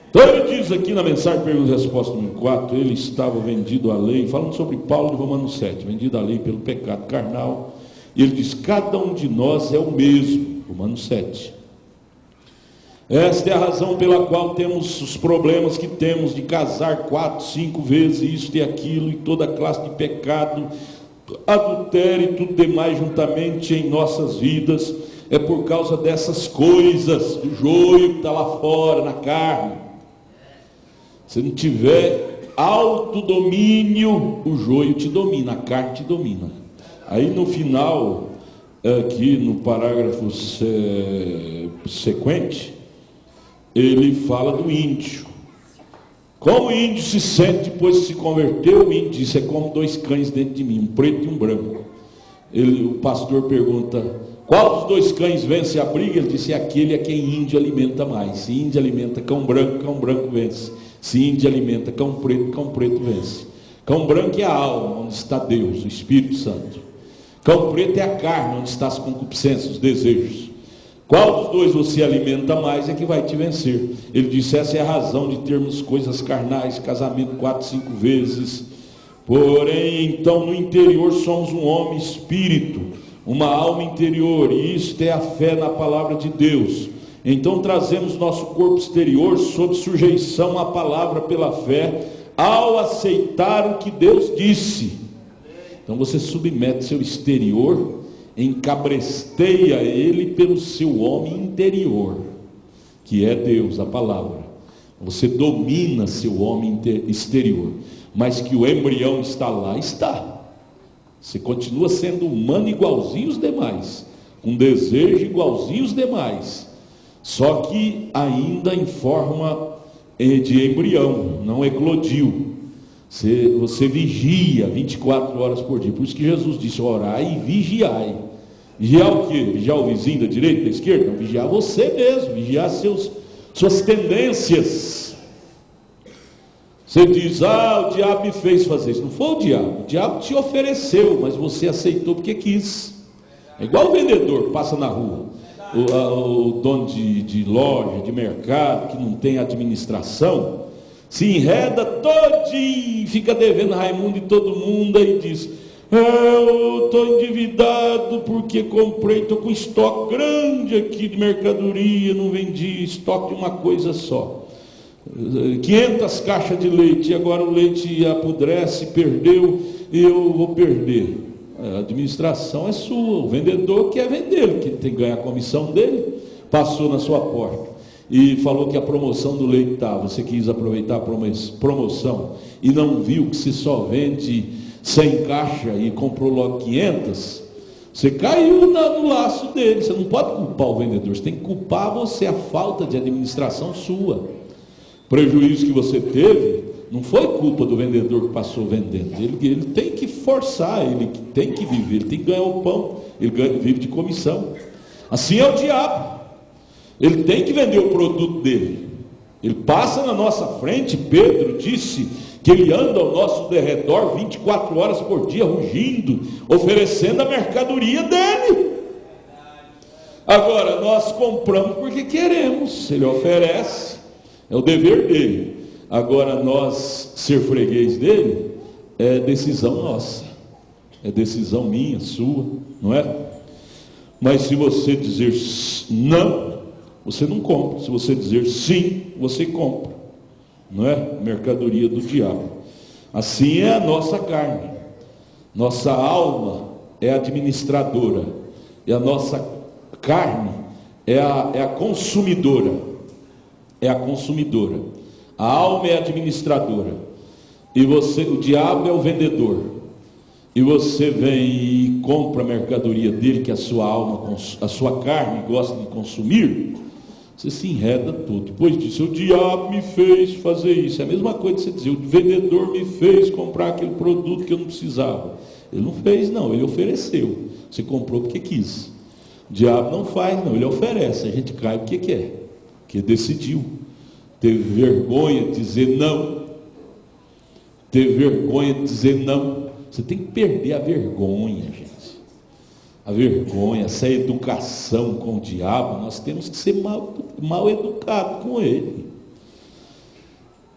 Então ele diz aqui na mensagem pergunta e resposta número 4, ele estava vendido à lei, falando sobre Paulo de Romanos 7, vendido à lei pelo pecado carnal. E ele diz: cada um de nós é o mesmo. Romanos 7. Esta é a razão pela qual temos os problemas que temos de casar 4, 5 vezes isso e aquilo, e toda classe de pecado, adultério e tudo demais juntamente em nossas vidas. É por causa dessas coisas, do joio que está lá fora, na carne. Se não tiver autodomínio, o joio te domina, a carne te domina. Aí no final, aqui no parágrafo sequente, ele fala do índio. Como o índio se sente depois que se converteu? O índio disse: é como 2 cães dentro de mim, um preto e um branco. O pastor pergunta: qual dos dois cães vence a briga? Ele disse: aquele a quem índio alimenta mais. Se índio alimenta cão branco vence. Se índio alimenta cão preto vence. Cão branco é a alma, onde está Deus, o Espírito Santo. Cão preto é a carne, onde está as concupiscências, os desejos. Qual dos dois você alimenta mais é que vai te vencer. Ele disse: essa é a razão de termos coisas carnais, casamento 4, 5 vezes. Porém, então, no interior somos um homem espírito, uma alma interior, e isto é a fé na palavra de Deus. Então trazemos nosso corpo exterior sob sujeição à palavra pela fé, ao aceitar o que Deus disse. Então você submete seu exterior, encabresteia ele pelo seu homem interior, que é Deus, a palavra. Você domina seu homem exterior, mas que o embrião está lá, está. Você continua sendo humano igualzinho os demais, com desejo igualzinho os demais, só que ainda em forma de embrião, não eclodiu. Você vigia 24 horas por dia. Por isso que Jesus disse: orai e vigiai. Vigiar o quê? Vigiar o vizinho da direita, da esquerda? Não, vigiar você mesmo, vigiar suas tendências. Você diz: o diabo me fez fazer isso. Não foi o diabo te ofereceu, mas você aceitou porque quis. É igual o vendedor que passa na rua, o dono de loja, de mercado, que não tem administração, se enreda todinho, fica devendo Raimundo e todo mundo, aí diz: eu estou endividado porque comprei, estou com estoque grande aqui de mercadoria, não vendi, estoque de uma coisa só, 500 caixas de leite, e agora o leite apodrece, perdeu, e eu vou perder. A administração é sua, o vendedor quer vender, que tem que ganhar a comissão dele. Passou na sua porta e falou que a promoção do leite estava, você quis aproveitar a promoção e não viu que se só vende 100 caixas e comprou logo 500, você caiu no laço dele. Você não pode culpar o vendedor, você tem que culpar você, a falta de administração sua. O prejuízo que você teve não foi culpa do vendedor que passou vendendo. Ele tem que forçar, ele tem que viver, ele tem que ganhar o pão, ele vive de comissão. Assim é o diabo. Ele tem que vender o produto dele. Ele passa na nossa frente. Pedro disse que ele anda ao nosso derredor 24 horas por dia, rugindo, oferecendo a mercadoria dele. Agora, nós compramos porque queremos. Ele oferece, é o dever dele. Agora, nós ser freguês dele é decisão nossa, é decisão minha, sua, não é? Mas se você dizer não, você não compra. Se você dizer sim, você compra, não é? Mercadoria do diabo. Assim é a nossa carne. Nossa alma é administradora, e a nossa carne é a consumidora. É a consumidora. A alma é a administradora, e o diabo é o vendedor. E você vem e compra a mercadoria dele, que a sua alma, a sua carne gosta de consumir. Você se enreda todo. Depois disso: o diabo me fez fazer isso. É a mesma coisa que você dizer: o vendedor me fez comprar aquele produto que eu não precisava. Ele não fez, não, ele ofereceu. Você comprou porque quis. O diabo não faz, não, ele oferece. A gente cai porque quer, porque decidiu. Teve vergonha de dizer não. Teve vergonha de dizer não. Você tem que perder a vergonha, gente. A vergonha, essa educação com o diabo, nós temos que ser mal educados com ele.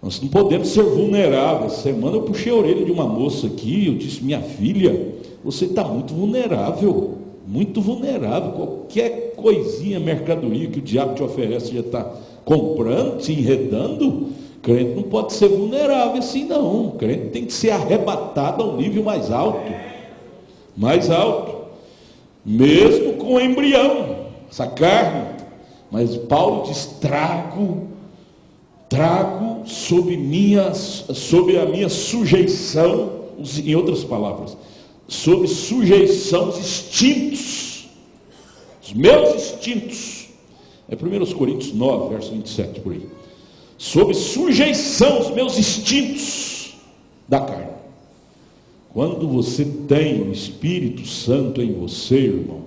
Nós não podemos ser vulneráveis. Essa semana eu puxei a orelha de uma moça aqui, eu disse: minha filha, você está muito vulnerável, muito vulnerável. Qualquer coisinha, mercadoria que o diabo te oferece, já está comprando, se enredando. Crente não pode ser vulnerável assim, não. Crente tem que ser arrebatado a um nível mais alto, mesmo com o embrião, essa carne. Mas Paulo diz: trago sob a minha sujeição, em outras palavras, sob sujeição os instintos, os meus instintos. É 1 Coríntios 9, verso 27, por aí. Sob sujeição os meus instintos da carne. Quando você tem o Espírito Santo em você, irmão,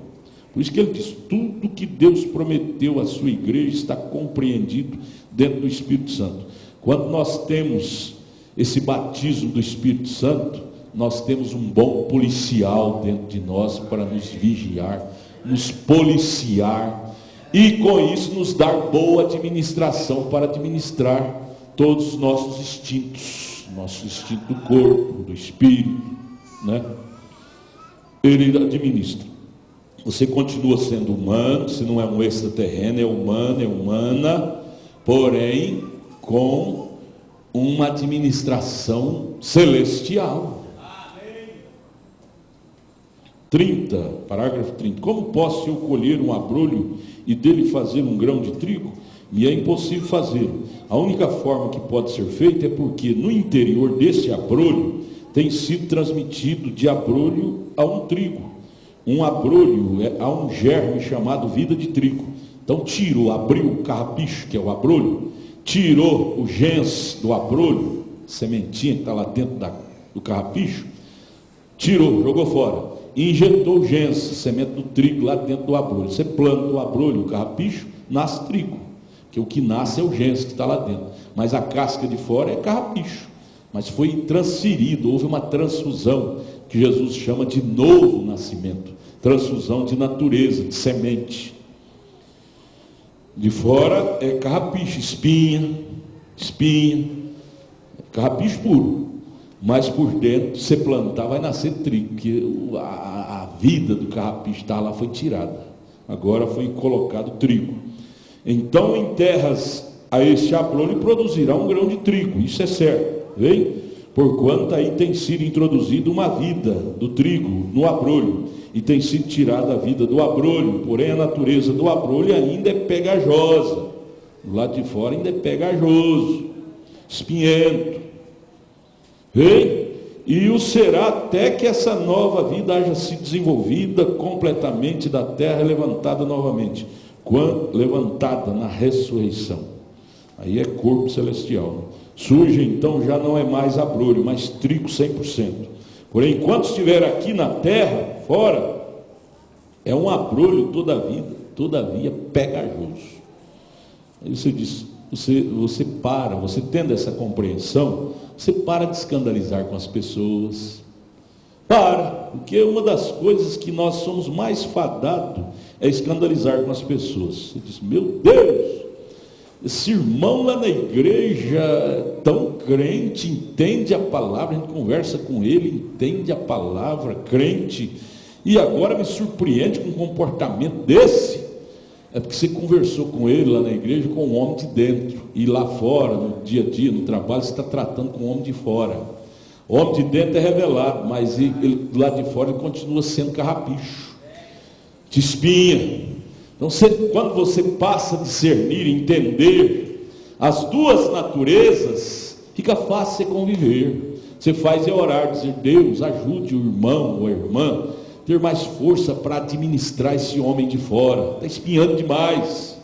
por isso que ele diz, tudo que Deus prometeu à sua igreja está compreendido dentro do Espírito Santo. Quando nós temos esse batismo do Espírito Santo, nós temos um bom policial dentro de nós para nos vigiar, nos policiar, e com isso nos dar boa administração para administrar todos os nossos instintos, nosso instinto do corpo, do espírito, né? Ele administra. Você continua sendo humano, se não é um extraterreno, é humano, é humana, porém com uma administração celestial. 30, parágrafo 30. Como posso eu colher um abrolho e dele fazer um grão de trigo? Me é impossível fazê-lo. A única forma que pode ser feita é porque no interior desse abrolho tem sido transmitido de abrolho a um trigo. Um abrolho há um germe chamado vida de trigo. Então abriu o carrapicho, que é o abrolho, tirou o gens do abrolho, sementinha que está lá dentro do carrapicho, tirou, jogou fora, e injetou o gens, semente do trigo, lá dentro do abrolho. Você planta o abrolho, o carrapicho, nasce trigo, porque o que nasce é o gens que está lá dentro, mas a casca de fora é carrapicho. Mas foi transferido, houve uma transfusão, que Jesus chama de novo nascimento, transfusão de natureza, de semente. De fora é carrapicho, espinha, carrapicho puro, mas por dentro, se plantar, vai nascer trigo, porque a vida do carrapicho está lá, foi tirada, agora foi colocado trigo. Então em terras a este abrolho produzirá um grão de trigo, isso é certo, vem? Porquanto aí tem sido introduzida uma vida do trigo no abrolho, e tem sido tirada a vida do abrolho, porém a natureza do abrolho ainda é pegajosa, do lado de fora ainda é pegajoso, espinhento, vem? E o será até que essa nova vida haja sido desenvolvida completamente da terra, levantada novamente, levantada na ressurreição, aí é corpo celestial, surge então já não é mais abrolho, mas trigo 100%, porém enquanto estiver aqui na terra, fora, é um abrolho todavia pegajoso. Aí você diz, você tendo essa compreensão, você para de escandalizar com as pessoas, porque uma das coisas que nós somos mais fadados é escandalizar com as pessoas. Você diz, meu Deus, esse irmão lá na igreja, tão crente, entende a palavra, a gente conversa com ele, entende a palavra, crente, e agora me surpreende com um comportamento desse. É porque você conversou com ele lá na igreja, com um homem de dentro, e lá fora, no dia a dia, no trabalho, você está tratando com o homem de fora. O homem de dentro é revelado, mas ele lá de fora ele continua sendo carrapicho, te espinha. Então, quando você passa a discernir, entender as duas naturezas, fica fácil você conviver. Você faz orar, dizer, Deus, ajude o irmão ou a irmã ter mais força para administrar esse homem de fora, está espinhando demais,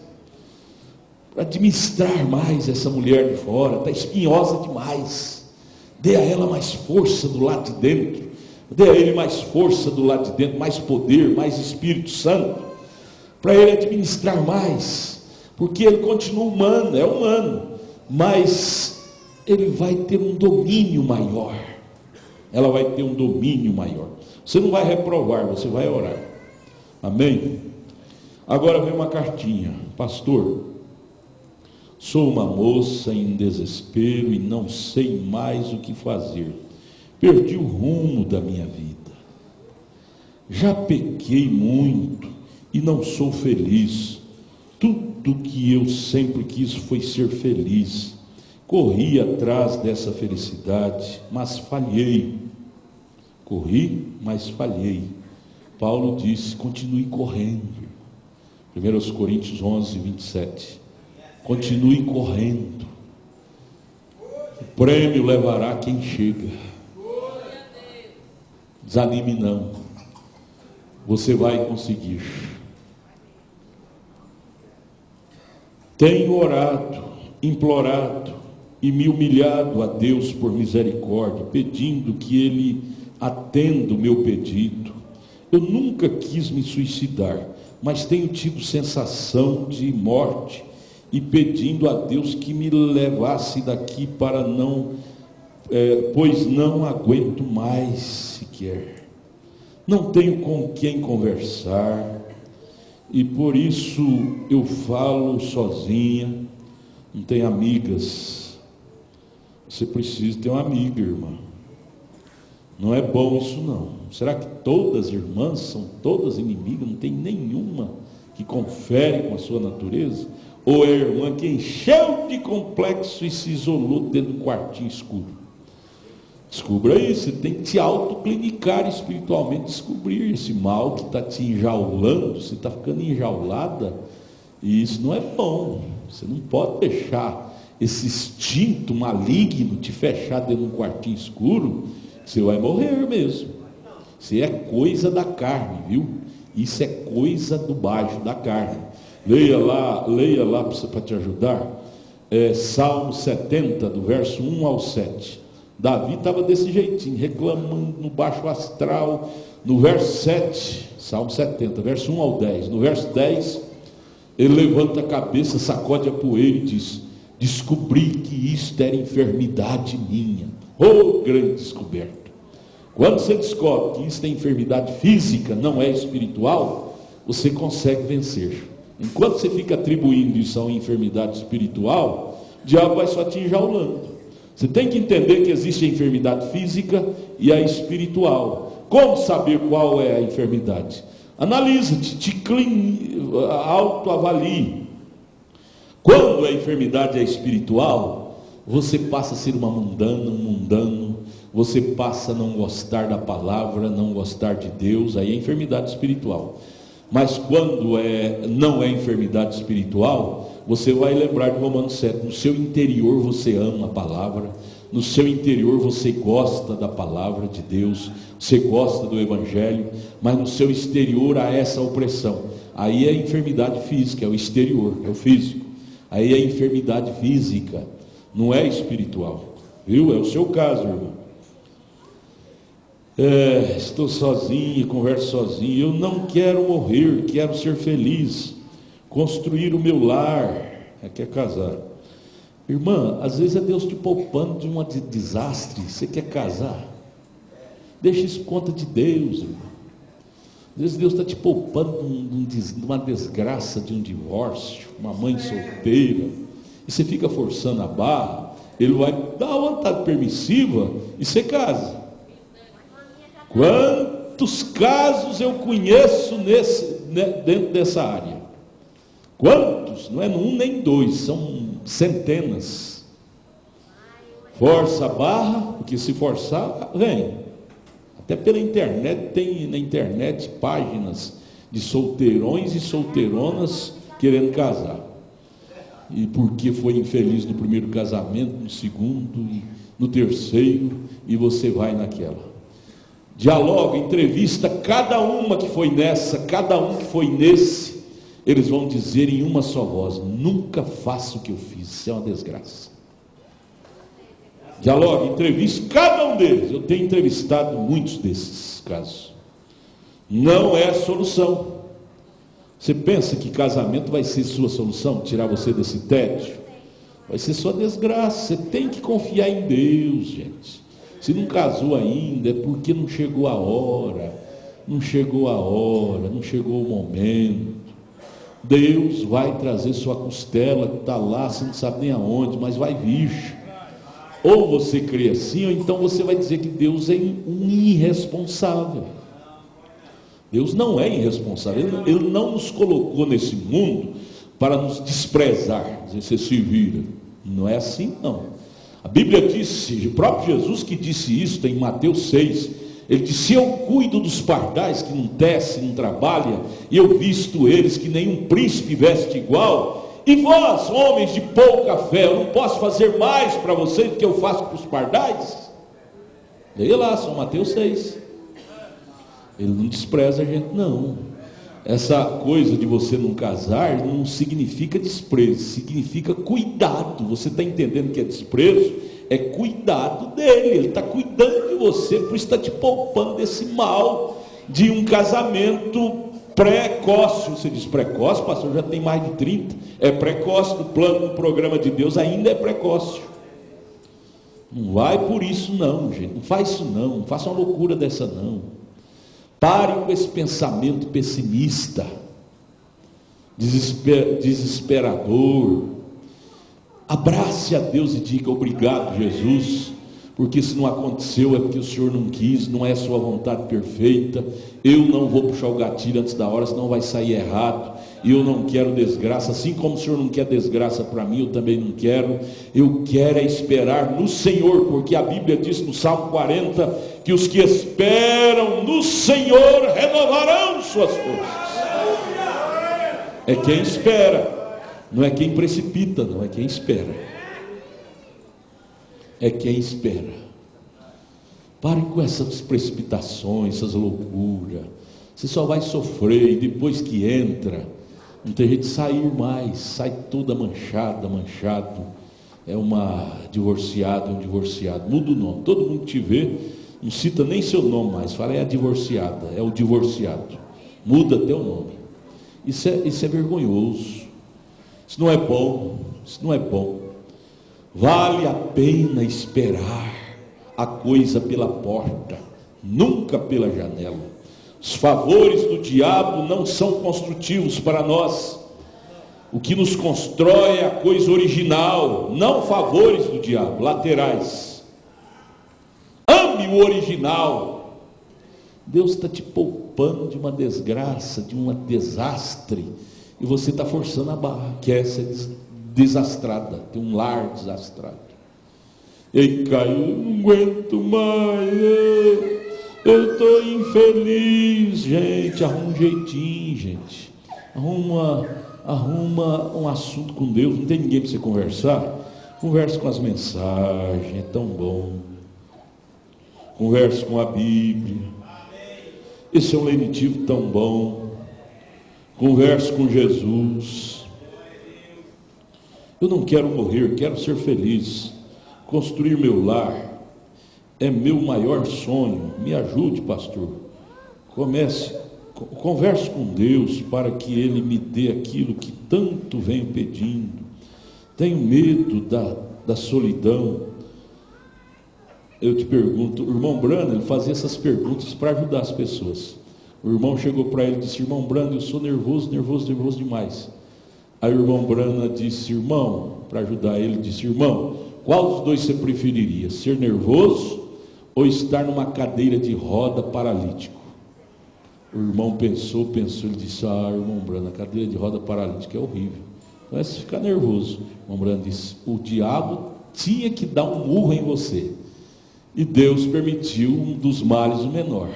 para administrar mais essa mulher de fora, está espinhosa demais, dê a ela mais força do lado de dentro, dê a ele mais força do lado de dentro, mais poder, mais Espírito Santo, para ele administrar mais, porque ele continua humano, é humano, mas ele vai ter um domínio maior, ela vai ter um domínio maior. Você não vai reprovar, você vai orar. Amém? Agora vem uma cartinha. Pastor, sou uma moça em desespero e não sei mais o que fazer. Perdi o rumo da minha vida. Já pequei muito e não sou feliz. Tudo que eu sempre quis foi ser feliz. Corri atrás dessa felicidade, mas falhei. Corri, mas falhei. Paulo disse, continue correndo. 1 Coríntios 11, 27. Continue correndo. O prêmio levará quem chega. Desanime não. Você vai conseguir. Tenho orado, implorado e me humilhado a Deus por misericórdia, pedindo que Ele atenda o meu pedido. Eu nunca quis me suicidar, mas tenho tido sensação de morte e pedindo a Deus que me levasse daqui para pois não aguento mais sequer. Não tenho com quem conversar e por isso eu falo sozinha, não tenho amigas. Você precisa ter uma amiga, irmã. Não é bom isso não. Será que todas as irmãs são todas inimigas? Não tem nenhuma que confere com a sua natureza? Ou é a irmã que encheu de complexo e se isolou dentro de um quartinho escuro? Descubra isso, você tem que te autoclinicar espiritualmente, descobrir esse mal que está te enjaulando, você está ficando enjaulada, e isso não é bom. Você não pode deixar esse instinto maligno te fechar dentro de um quartinho escuro, você vai morrer mesmo. Isso é coisa da carne, viu? Isso é coisa do baixo da carne. Leia lá para te ajudar, Salmo 70, do verso 1 ao 7. Davi estava desse jeitinho, reclamando no baixo astral. No verso 7, Salmo 70, verso 1 ao 10. No verso 10, ele levanta a cabeça, sacode a poeira e diz: descobri que isto era enfermidade minha. Oh, grande descoberta! Quando você descobre que isso é enfermidade física, não é espiritual, você consegue vencer. Enquanto você fica atribuindo isso a uma enfermidade espiritual, o diabo vai só te enjaulando. Você tem que entender que existe a enfermidade física e a espiritual. Como saber qual é a enfermidade? Analisa-te, autoavalie. Quando a enfermidade é espiritual, você passa a ser um mundano, você passa a não gostar da palavra, não gostar de Deus, aí é enfermidade espiritual. Mas quando não é enfermidade espiritual, você vai lembrar de Romanos 7, no seu interior você ama a palavra, no seu interior você gosta da palavra de Deus, você gosta do Evangelho, mas no seu exterior há essa opressão. Aí é enfermidade física, é o exterior, é o físico. Aí é enfermidade física, não é espiritual, viu? É o seu caso, irmão. Estou sozinho, converso sozinho, eu não quero morrer, quero ser feliz, construir o meu lar, quer casar. Irmã, às vezes é Deus te poupando de um desastre, você quer casar? Deixa isso por conta de Deus, irmão. Às vezes Deus está te poupando de uma desgraça, de um divórcio, uma mãe solteira, e você fica forçando a barra, ele vai dar uma vontade permissiva e você casa. Quantos casos eu conheço dentro dessa área? Quantos? Não é um nem dois, são centenas. Força a barra, porque se forçar, vem. Até pela internet, tem na internet páginas de solteirões e solteironas querendo casar. E porque foi infeliz no primeiro casamento, no segundo, no terceiro, e você vai naquela. Dialoga, entrevista cada uma que foi nessa, cada um que foi nesse, eles vão dizer em uma só voz: nunca faça o que eu fiz, isso é uma desgraça. Dialoga, entrevista cada um deles. Eu tenho entrevistado muitos desses casos. Não é a solução. Você pensa que casamento vai ser sua solução, tirar você desse tédio? Vai ser sua desgraça. Você tem que confiar em Deus, gente. Se não casou ainda, é porque não chegou a hora, não chegou o momento. Deus vai trazer sua costela que está lá, você não sabe nem aonde, mas vai vir. Ou você crê assim, ou então você vai dizer que Deus é um irresponsável. Deus não é irresponsável, Ele não nos colocou nesse mundo para nos desprezar, dizer, você se vira. Não é assim não. A Bíblia disse, o próprio Jesus que disse isso em Mateus 6, ele disse: eu cuido dos pardais que não tecem, não trabalham, e eu visto eles que nenhum príncipe veste igual, e vós, homens de pouca fé, eu não posso fazer mais para vocês do que eu faço para os pardais? Leia lá, São Mateus 6. Ele não despreza a gente não. Essa coisa de você não casar não significa desprezo, significa cuidado. Você está entendendo que é desprezo? é cuidado dele, ele está cuidando de você, por isso está te poupando desse mal de um casamento precoce. Você diz precoce, pastor, já tem mais de 30, é precoce, no plano, no programa de Deus ainda é precoce. Não vai por isso não, gente, não faz isso não faça uma loucura dessa não. Pare com esse pensamento pessimista, desesperador. Abrace a Deus e diga: obrigado, Jesus, porque se não aconteceu é porque o Senhor não quis, não é a sua vontade perfeita. Eu não vou puxar o gatilho antes da hora, senão vai sair errado. E eu não quero desgraça, assim como o Senhor não quer desgraça para mim, eu também não quero. Eu quero é esperar no Senhor, porque a Bíblia diz no Salmo 40 que os que esperam no Senhor renovarão suas forças. É quem espera, não é quem precipita, não, é quem espera. É quem espera. Pare com essas precipitações, essas loucuras. Você só vai sofrer, e depois que entra, não tem jeito de sair mais, sai toda manchado. É uma divorciada, um divorciado. Muda o nome, todo mundo te vê, não cita nem seu nome mais, fala é a divorciada, é o divorciado. Muda até o nome. Isso é vergonhoso. Isso não é bom, isso não é bom. Vale a pena esperar a coisa pela porta, nunca pela janela. Os favores do diabo não são construtivos para nós. O que nos constrói é a coisa original, não favores do diabo, laterais. Ame o original. Deus está te poupando de uma desgraça, de um desastre, e você está forçando a barra, quer ser desastrada, ter um lar desastrado. Ei, Caio, eu não aguento mais, eu estou infeliz. Gente, arruma um jeitinho, gente. Arruma um assunto com Deus. Não tem ninguém para você conversar? Converse com as mensagens, é tão bom. Converse com a Bíblia. Esse é um lenitivo tão bom. Converse com Jesus. Eu não quero morrer, quero ser feliz. Construir meu lar é meu maior sonho. Me ajude, pastor. Converse com Deus para que Ele me dê aquilo que tanto venho pedindo. Tenho medo da solidão. Eu te pergunto, o irmão Brano, ele fazia essas perguntas para ajudar as pessoas. O irmão chegou para ele e disse: irmão Brano, eu sou nervoso demais. Aí o irmão Brana disse: irmão, para ajudar ele, disse: irmão, qual dos dois você preferiria? Ser nervoso ou estar numa cadeira de roda paralítico? O irmão pensou, ele disse: irmão Brana, a cadeira de roda paralítica é horrível. Então é se ficar nervoso. O irmão Brana disse: o diabo tinha que dar um murro em você. E Deus permitiu um dos males o menor.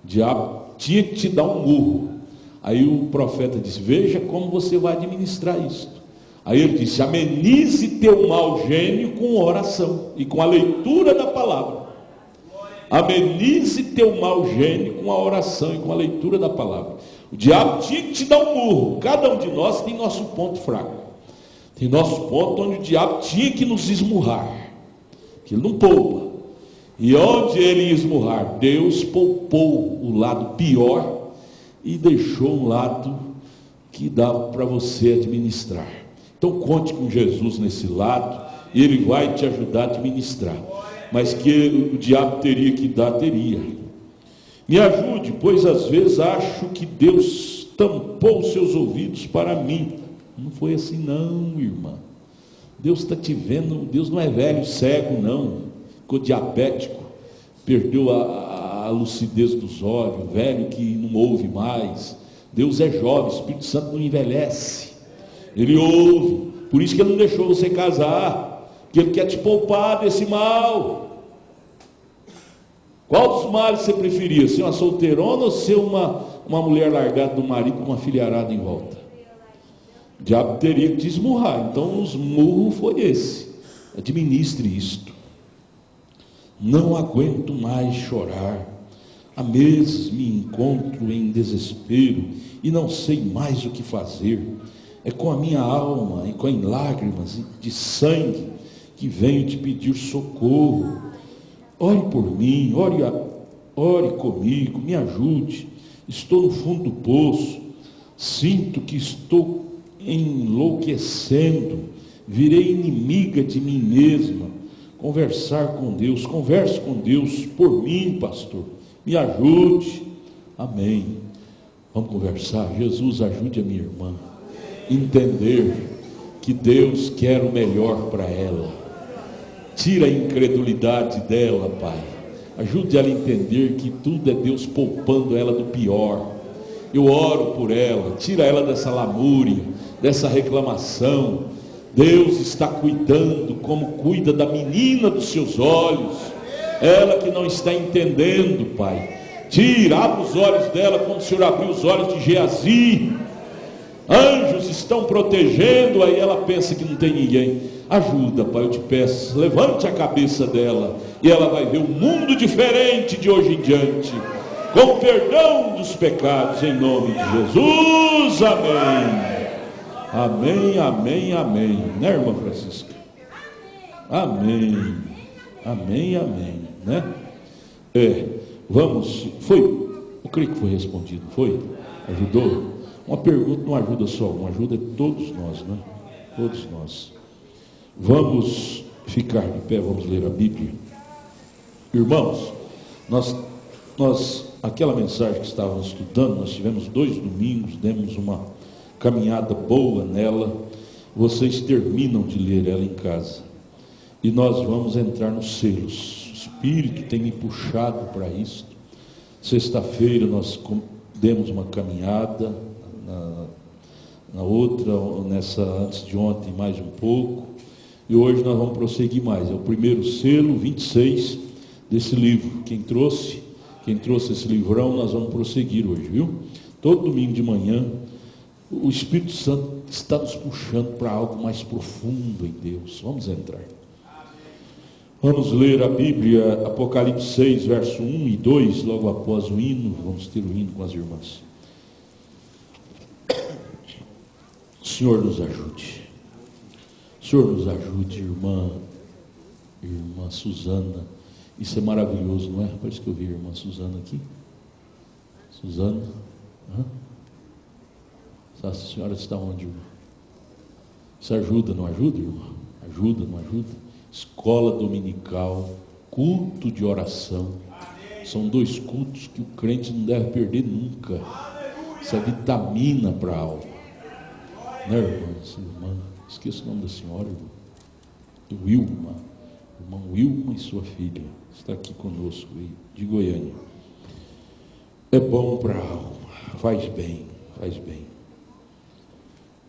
O diabo tinha que te dar um murro. Aí o profeta disse: veja como você vai administrar isso. Aí ele disse: amenize teu mau gênio com oração e com a leitura da palavra. Amenize teu mau gênio com a oração e com a leitura da palavra. O diabo tinha que te dar um murro. Cada um de nós tem nosso ponto fraco. Tem nosso ponto onde o diabo tinha que nos esmurrar. Que ele não poupa. E onde ele ia esmurrar, Deus poupou o lado pior e deixou um lado que dava para você administrar. Então conte com Jesus nesse lado, e Ele vai te ajudar a administrar. Mas que o diabo teria que dar, teria. Me ajude, pois às vezes acho que Deus tampou os seus ouvidos para mim. Não foi assim não, irmã. Deus está te vendo. Deus não é velho cego não, ficou diabético, perdeu a lucidez dos olhos, velho que não ouve mais. Deus é jovem, o Espírito Santo não envelhece, Ele ouve. Por isso que Ele não deixou você casar, porque Ele quer te poupar desse mal. Qual dos males você preferia? Ser uma solteirona ou ser uma mulher largada do marido com uma filharada em volta? O diabo teria que te esmurrar. Então os murros foi esse. Administre isto. Não aguento mais chorar. Há meses me encontro em desespero e não sei mais o que fazer. É com a minha alma e com em lágrimas de sangue que venho te pedir socorro. Ore por mim, ore comigo, me ajude. Estou no fundo do poço, sinto que estou enlouquecendo, virei inimiga de mim mesma. Conversar com Deus, converse com Deus por mim, pastor, me ajude. Amém. Vamos conversar. Jesus, ajude a minha irmã a entender que Deus quer o melhor para ela. Tira a incredulidade dela, Pai. Ajude ela a entender que tudo é Deus poupando ela do pior. Eu oro por ela, tira ela dessa lamúria, dessa reclamação. Deus está cuidando como cuida da menina dos seus olhos. Ela que não está entendendo, Pai. Tira, abre os olhos dela como o Senhor abriu os olhos de Geazi. Anjos estão protegendo-a e ela pensa que não tem ninguém. Ajuda, Pai, eu te peço, levante a cabeça dela e ela vai ver um mundo diferente de hoje em diante, com perdão dos pecados, em nome de Jesus. Amém. Amém, amém, amém. Né, irmã Francisca? Amém. Amém, amém, né? Vamos, foi, eu creio que foi respondido, foi? Ajudou? Uma pergunta não ajuda só um, ajuda todos nós, né? Todos nós. Vamos ficar de pé, vamos ler a Bíblia. Irmãos, nós aquela mensagem que estávamos estudando, nós tivemos 2 domingos, demos uma caminhada boa nela. Vocês terminam de ler ela em casa. E nós vamos entrar nos selos. O Espírito tem me puxado para isso. Sexta-feira nós demos uma caminhada, na outra, antes de ontem mais um pouco. E hoje nós vamos prosseguir mais. É o primeiro selo, 26 desse livro. Quem trouxe esse livrão, nós vamos prosseguir hoje, viu? Todo domingo de manhã, o Espírito Santo está nos puxando para algo mais profundo em Deus. Vamos entrar. Vamos ler a Bíblia, Apocalipse 6, verso 1 e 2, logo após o hino. Vamos ter o hino com as irmãs. O Senhor nos ajude. O Senhor nos ajude, irmã Suzana. Isso é maravilhoso, não é? Parece que eu vi a irmã Suzana aqui. Suzana? A senhora está onde, irmã? Isso ajuda, não ajuda, irmã? Ajuda, não ajuda? Escola dominical, culto de oração. São 2 cultos que o crente não deve perder nunca. Isso é vitamina para a alma. Né, irmã? Esqueça o nome da senhora, irmã. Wilma. Irmã Wilma e sua filha. Está aqui conosco, de Goiânia. É bom para a alma. Faz bem, faz bem.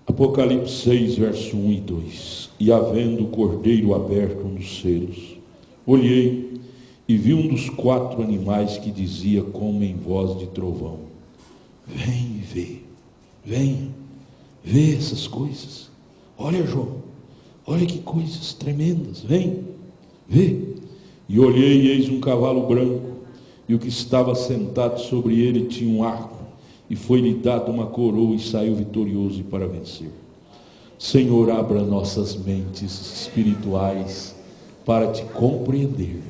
Apocalipse 6, verso 1 e 2. E havendo o cordeiro aberto um dos selos, olhei e vi um dos 4 animais que dizia como em voz de trovão: vem e vê, venha, vê essas coisas. Olha, João, olha que coisas tremendas, vem, vê. E olhei e eis um cavalo branco, e o que estava sentado sobre ele tinha um arco, e foi-lhe dada uma coroa e saiu vitorioso para vencer. Senhor, abra nossas mentes espirituais para te compreender.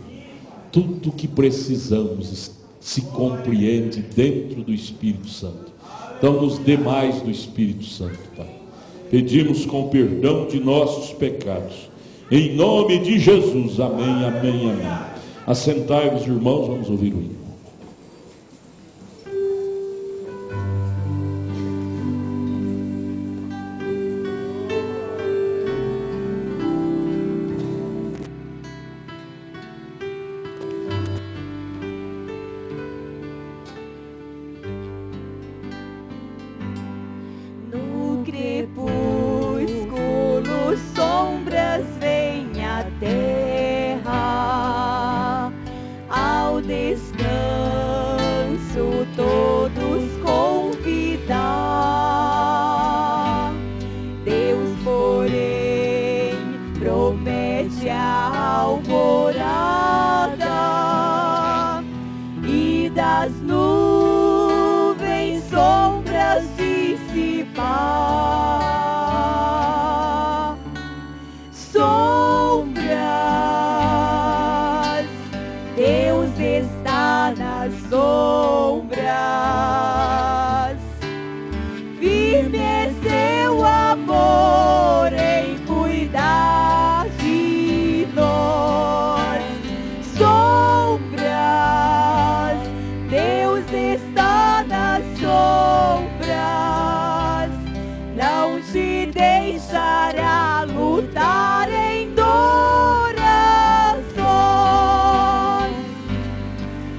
Tudo o que precisamos se compreende dentro do Espírito Santo. Então nos dê mais do Espírito Santo, Pai. Pedimos com perdão de nossos pecados. Em nome de Jesus. Amém, amém, amém. Assentai-vos, irmãos, vamos ouvir o hino. Descanso. nas sombras. Firme é seu amor em cuidar de nós. Sombras, Deus está nas sombras, não te deixará lutar em orações.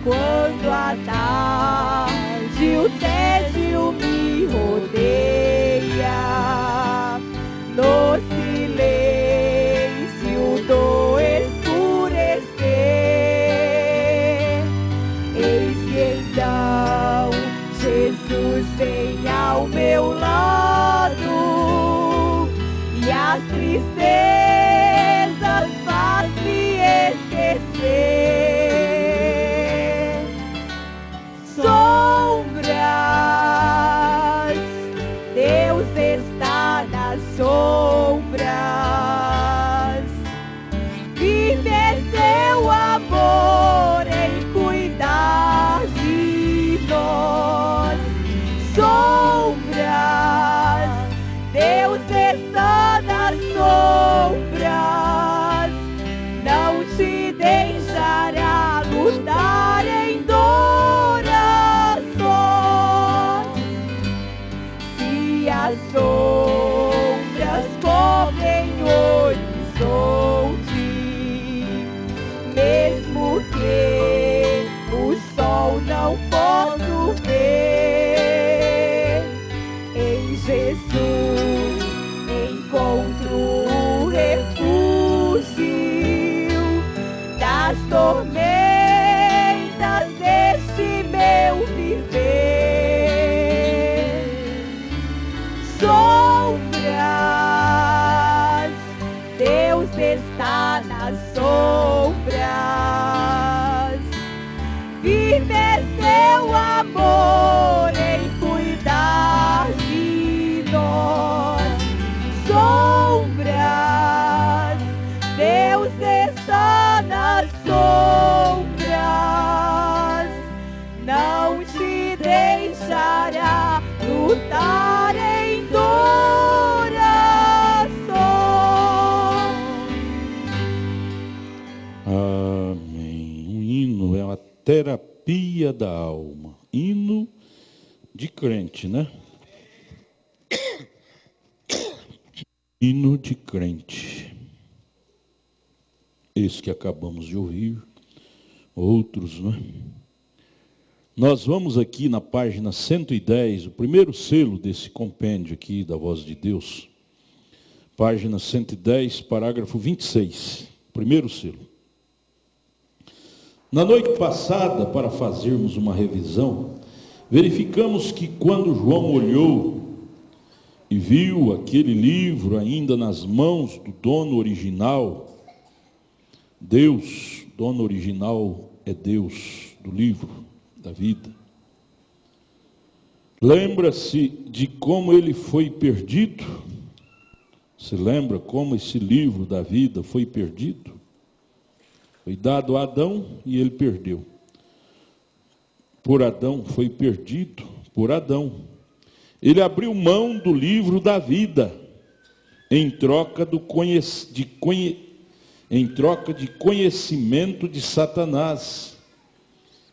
Quando a tarde o tédio me rodeia, no silêncio do escurecer, eis que então Jesus vem ao meu lado e as tristezas faz-me esquecer. Sombras, Deus está nas sombras. Firme é seu amor em cuidar de nós. Sombras, Deus está nas sombras, não te deixará lutar em orações. Se as sombras cobrem o horizonte, mesmo que o sol não possa ver, em Jesus encontro o refúgio das tormentas deste meu viver. Sombras, Deus está nas sombras. Firme é seu amor em cuidar de nós. Sombras, Deus está nas sombras, não te deixará lutar em orações. Amém. Um hino é uma terapia da alma. Hino de crente, né? Hino de crente. Esse que acabamos de ouvir. Outros, né? Nós vamos aqui na página 110, o primeiro selo desse compêndio aqui da Voz de Deus. Página 110, parágrafo 26. Primeiro selo. Na noite passada, para fazermos uma revisão, verificamos que quando João olhou e viu aquele livro ainda nas mãos do dono original, Deus, dono original é Deus do livro da vida. Lembra-se de como ele foi perdido? Se lembra como esse livro da vida foi perdido? Foi dado a Adão e ele perdeu. Por Adão foi perdido, por Adão. Ele abriu mão do livro da vida em troca de conhecimento de Satanás.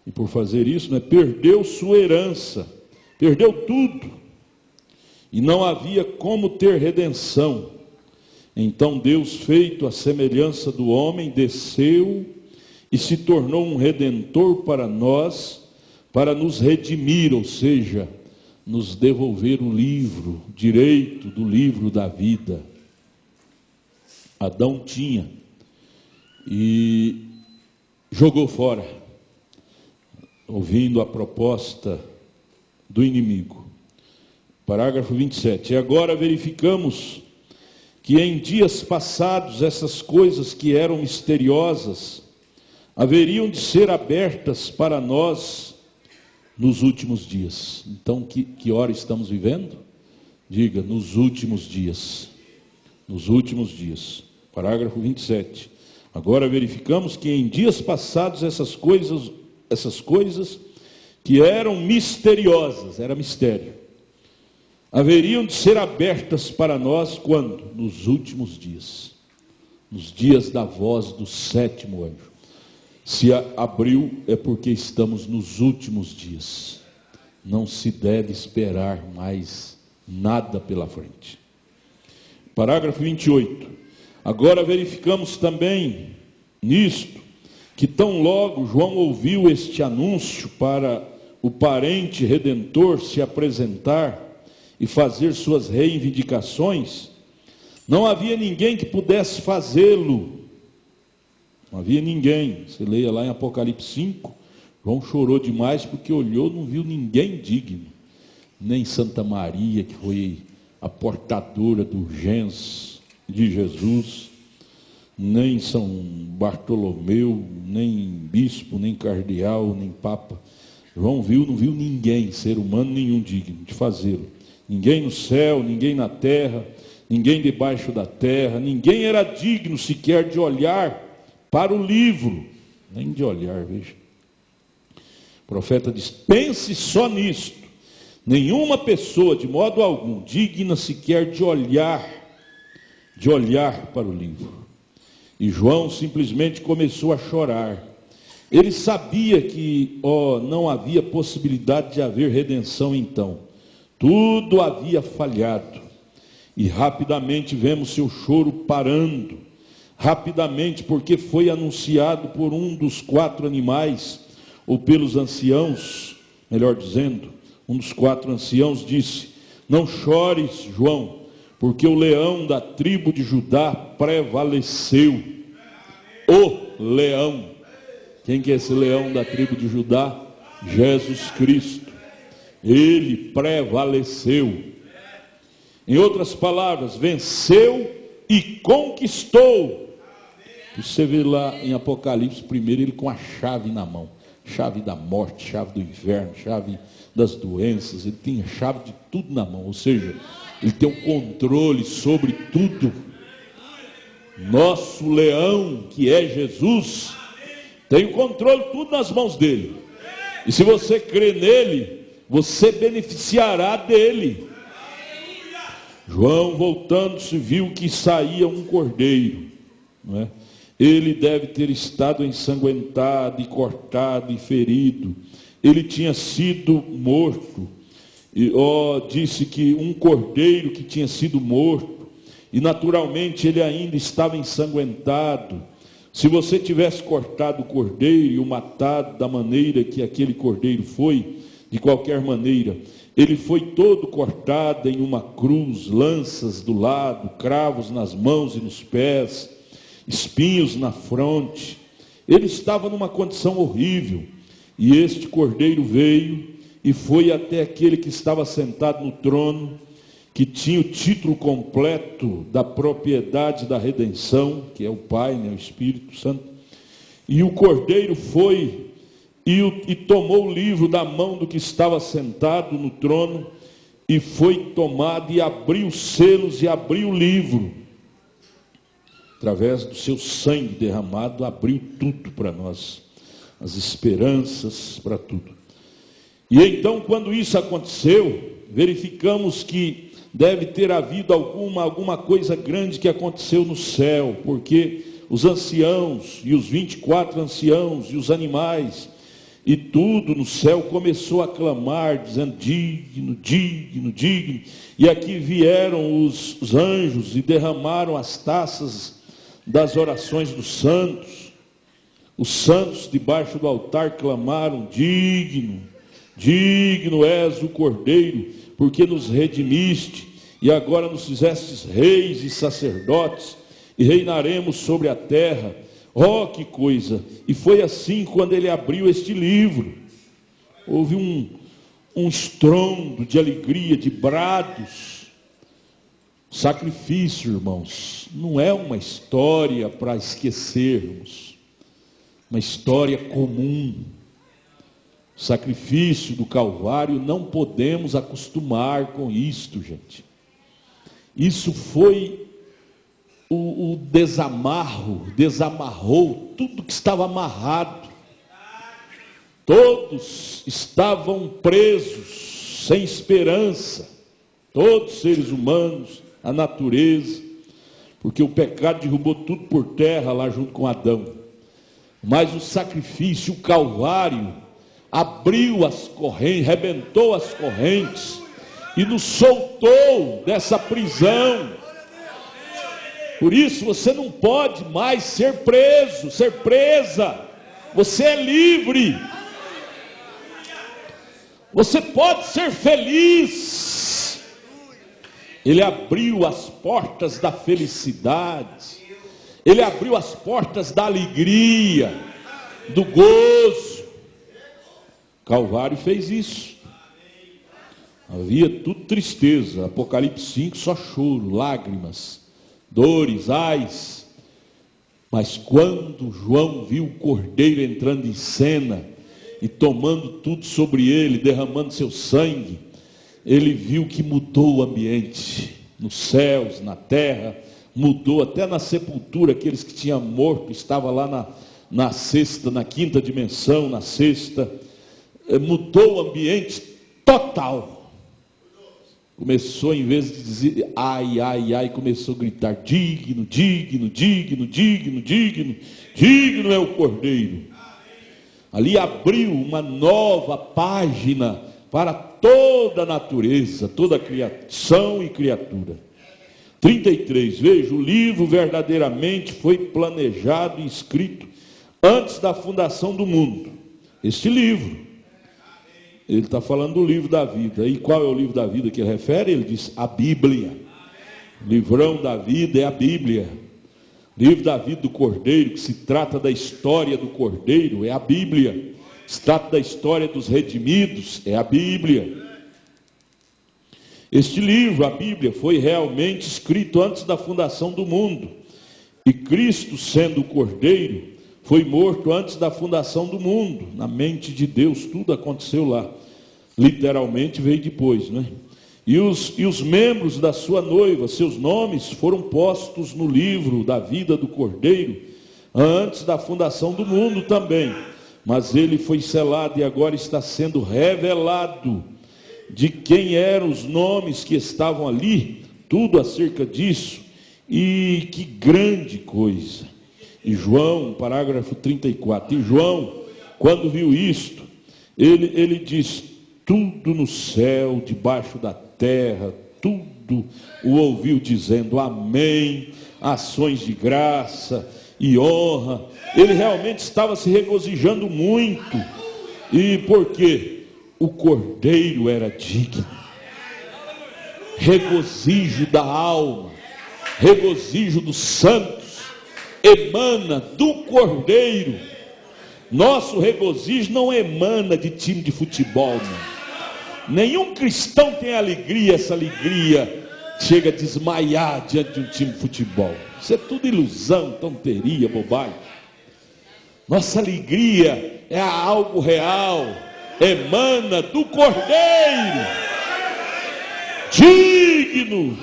E por fazer isso, né, perdeu sua herança, perdeu tudo. E não havia como ter redenção. Então Deus, feito à semelhança do homem, desceu e se tornou um redentor para nós, para nos redimir, ou seja, nos devolver o livro, direito do livro da vida. Adão tinha e jogou fora, ouvindo a proposta do inimigo. Parágrafo 27. E agora verificamos que em dias passados essas coisas que eram misteriosas haveriam de ser abertas para nós nos últimos dias. Então, que hora estamos vivendo? Diga, nos últimos dias. Nos últimos dias. Parágrafo 27. Agora verificamos que em dias passados essas coisas essas coisas que eram misteriosas, era mistério, haveriam de ser abertas para nós quando? Nos últimos dias, nos dias da voz do sétimo anjo. Se abriu é porque estamos nos últimos dias. Não se deve esperar mais nada pela frente. Parágrafo 28. Agora verificamos também nisto, que tão logo João ouviu este anúncio para o parente redentor se apresentar e fazer suas reivindicações, não havia ninguém que pudesse fazê-lo. Não havia ninguém. Você leia lá em Apocalipse 5, João chorou demais porque olhou, não viu ninguém digno. Nem Santa Maria, que foi a portadora do gens de Jesus, nem São Bartolomeu, nem bispo, nem cardeal, nem papa. João viu, não viu ninguém, ser humano nenhum digno de fazê-lo. Ninguém no céu, ninguém na terra, ninguém debaixo da terra, ninguém era digno sequer de olhar para o livro, nem de olhar, veja. O profeta diz, pense só nisto, nenhuma pessoa, de modo algum, digna sequer de olhar para o livro. E João simplesmente começou a chorar. Ele sabia que, não havia possibilidade de haver redenção então. Tudo havia falhado. E rapidamente vemos seu choro parando. Rapidamente, porque foi anunciado por um dos 4 animais, ou pelos anciãos, melhor dizendo, um dos 4 anciãos disse, não chores, João, porque o leão da tribo de Judá prevaleceu. O leão. Quem que é esse leão da tribo de Judá? Jesus Cristo. Ele prevaleceu. Em outras palavras, venceu e conquistou. Você vê lá em Apocalipse, primeiro ele com a chave na mão. Chave da morte, chave do inferno, chave das doenças. Ele tem a chave de tudo na mão. Ou seja, ele tem um controle sobre tudo. Nosso leão, que é Jesus, tem o controle tudo nas mãos dele. E se você crê nele, você beneficiará dele. João, voltando-se, viu que saía um cordeiro, não é? Ele deve ter estado ensanguentado e cortado e ferido. Ele tinha sido morto. E disse que um cordeiro que tinha sido morto, e naturalmente ele ainda estava ensanguentado. Se você tivesse cortado o cordeiro e o matado da maneira que aquele cordeiro foi, de qualquer maneira, ele foi todo cortado em uma cruz, lanças do lado, cravos nas mãos e nos pés, espinhos na fronte. Ele estava numa condição horrível. E este cordeiro veio e foi até aquele que estava sentado no trono, que tinha o título completo da propriedade da redenção, que é o Pai, né, o Espírito Santo. E o cordeiro foi e tomou o livro da mão do que estava sentado no trono, e foi tomado e abriu os selos e abriu o livro. Através do seu sangue derramado, abriu tudo para nós, as esperanças, para tudo. E então, quando isso aconteceu, verificamos que deve ter havido alguma coisa grande que aconteceu no céu, porque os anciãos, e os 24 anciãos, e os animais, e tudo no céu começou a clamar, dizendo, digno, digno, digno. E aqui vieram os anjos e derramaram as taças das orações dos santos. Os santos debaixo do altar clamaram, digno, digno és o Cordeiro, porque nos redimiste, e agora nos fizestes reis e sacerdotes, e reinaremos sobre a terra. Oh, que coisa! E foi assim quando ele abriu este livro. Houve um estrondo de alegria, de brados. Sacrifício, irmãos, não é uma história para esquecermos, uma história comum. Sacrifício do Calvário, não podemos acostumar com isto, gente. Isso foi o desamarrou tudo que estava amarrado. Todos estavam presos, sem esperança, todos os seres humanos, a natureza, porque o pecado derrubou tudo por terra lá junto com Adão. Mas o sacrifício, o Calvário, abriu as correntes, rebentou as correntes e nos soltou dessa prisão. Por isso você não pode mais ser preso, ser presa. Você é livre. Você pode ser feliz. Ele abriu as portas da felicidade. Ele abriu as portas da alegria, do gozo. Calvário fez isso. Havia tudo tristeza. Apocalipse 5, só choro, lágrimas, dores, ais. Mas quando João viu o Cordeiro entrando em cena e tomando tudo sobre ele, derramando seu sangue, ele viu que mudou o ambiente, nos céus, na terra, mudou até na sepultura. Aqueles que tinham morto, estava lá na sexta, na quinta dimensão, na sexta, mudou o ambiente total. Começou, em vez de dizer ai, ai, ai, começou a gritar: digno, digno, digno, digno, digno, digno é o Cordeiro. Ali abriu uma nova página para toda a natureza, toda a criação e criatura. 33, veja, o livro verdadeiramente foi planejado e escrito antes da fundação do mundo. Este livro, ele está falando do livro da vida. E qual é o livro da vida que ele refere? Ele diz a Bíblia. O livrão da vida é a Bíblia. O livro da vida do Cordeiro, que se trata da história do Cordeiro, é a Bíblia. Se trata da história dos redimidos, é a Bíblia. Este livro, a Bíblia, foi realmente escrito antes da fundação do mundo. E Cristo, sendo o Cordeiro, foi morto antes da fundação do mundo. Na mente de Deus, tudo aconteceu lá. Literalmente veio depois, né? E os membros da sua noiva, seus nomes foram postos no livro da vida do Cordeiro, antes da fundação do mundo também. Mas ele foi selado e agora está sendo revelado de quem eram os nomes que estavam ali, tudo acerca disso. E que grande coisa. E João, parágrafo 34, e João, quando viu isto, ele diz: tudo no céu, debaixo da terra, tudo o ouviu dizendo amém, ações de graça e honra. Ele realmente estava se regozijando muito. E por quê? O Cordeiro era digno. Regozijo da alma, regozijo dos santos, emana do Cordeiro. Nosso regozijo não emana de time de futebol, não. Nenhum cristão tem alegria, essa alegria chega a desmaiar diante de um time de futebol. Isso é tudo ilusão, tonteria, bobagem. Nossa alegria é algo real, emana do Cordeiro, digno.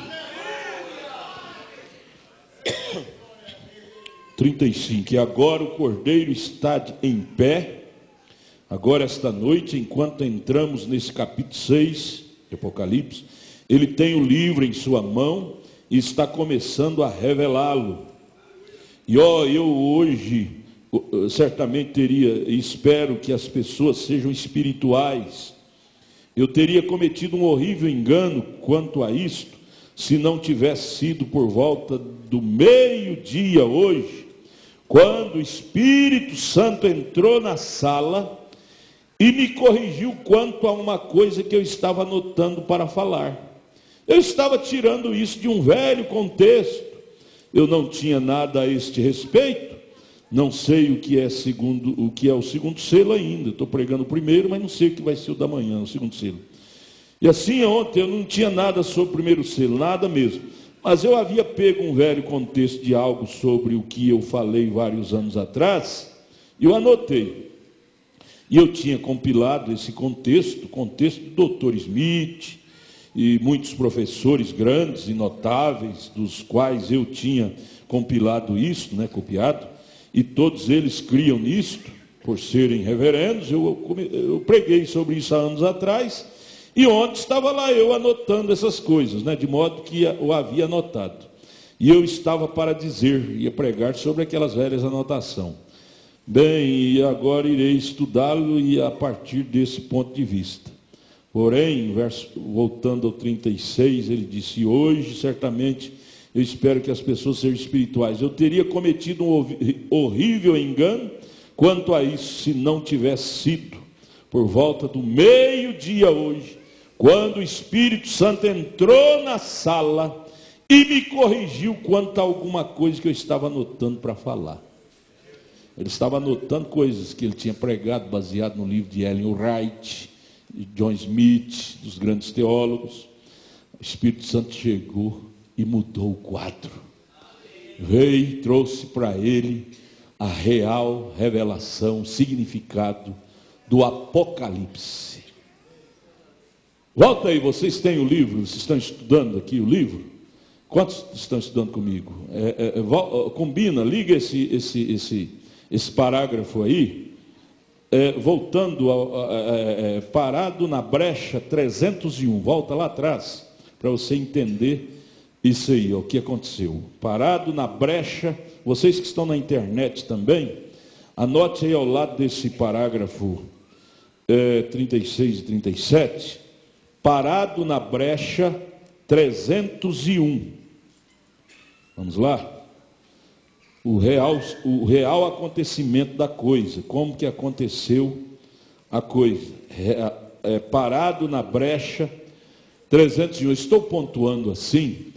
35, e agora o Cordeiro está em pé, agora esta noite, enquanto entramos nesse capítulo 6 de Apocalipse, ele tem o livro em sua mão e está começando a revelá-lo. E eu hoje certamente espero que as pessoas sejam espirituais. Eu teria cometido um horrível engano quanto a isto, se não tivesse sido por volta do meio-dia hoje, quando o Espírito Santo entrou na sala e me corrigiu quanto a uma coisa que eu estava anotando para falar. Eu estava tirando isso de um velho contexto. Eu não tinha nada a este respeito. Não sei o que é o segundo selo ainda. Estou pregando o primeiro, mas não sei o que vai ser o da manhã, o segundo selo. E assim ontem eu não tinha nada sobre o primeiro selo, nada mesmo. Mas eu havia pego um velho contexto de algo sobre o que eu falei vários anos atrás, e eu anotei. E eu tinha compilado esse contexto do Dr. Smith, e muitos professores grandes e notáveis, dos quais eu tinha compilado isso, copiado, e todos eles criam nisto, por serem reverendos. Eu preguei sobre isso há anos atrás, e ontem estava lá eu anotando essas coisas, né, de modo que eu havia anotado. E eu estava para dizer, ia pregar sobre aquelas velhas anotações. Bem, e agora irei estudá-lo e a partir desse ponto de vista. Porém, voltando ao 36, ele disse: hoje, certamente, eu espero que as pessoas sejam espirituais. Eu teria cometido um horrível engano quanto a isso, se não tivesse sido por volta do meio-dia hoje, quando o Espírito Santo entrou na sala e me corrigiu quanto a alguma coisa que eu estava anotando para falar. Ele estava anotando coisas que ele tinha pregado, baseado no livro de Ellen White, de John Smith, dos grandes teólogos. O Espírito Santo chegou e mudou o quadro. Veio e trouxe para ele a real revelação, o significado do Apocalipse. Volta aí, vocês têm o livro, vocês estão estudando aqui o livro? Quantos estão estudando comigo? Combina, liga esse parágrafo aí, voltando, parado na brecha 301, volta lá atrás, para você entender isso aí, o que aconteceu. Parado na brecha, vocês que estão na internet também, anote aí ao lado desse parágrafo 36 e 37, parado na brecha 301. Vamos lá? O real acontecimento da coisa, como que aconteceu a coisa. Parado na brecha 301. Estou pontuando assim,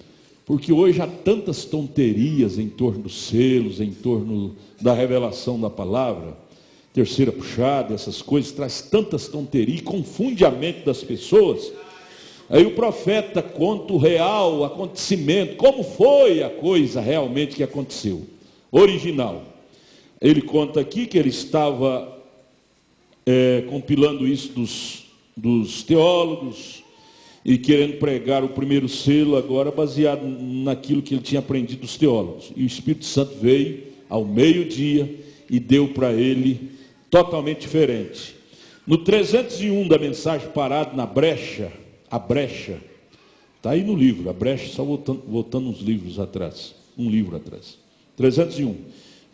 porque hoje há tantas tonterias em torno dos selos, em torno da revelação da palavra, terceira puxada, essas coisas, traz tantas tonterias, confunde a mente das pessoas. Aí o profeta conta o real acontecimento, como foi a coisa realmente que aconteceu, original. Ele conta aqui que ele estava compilando isso dos teólogos, e querendo pregar o primeiro selo agora, baseado naquilo que ele tinha aprendido dos teólogos. E o Espírito Santo veio ao meio-dia e deu para ele totalmente diferente. No 301 da mensagem, parado na brecha, a brecha, está aí no livro, a brecha, só voltando uns livros atrás, um livro atrás. 301. O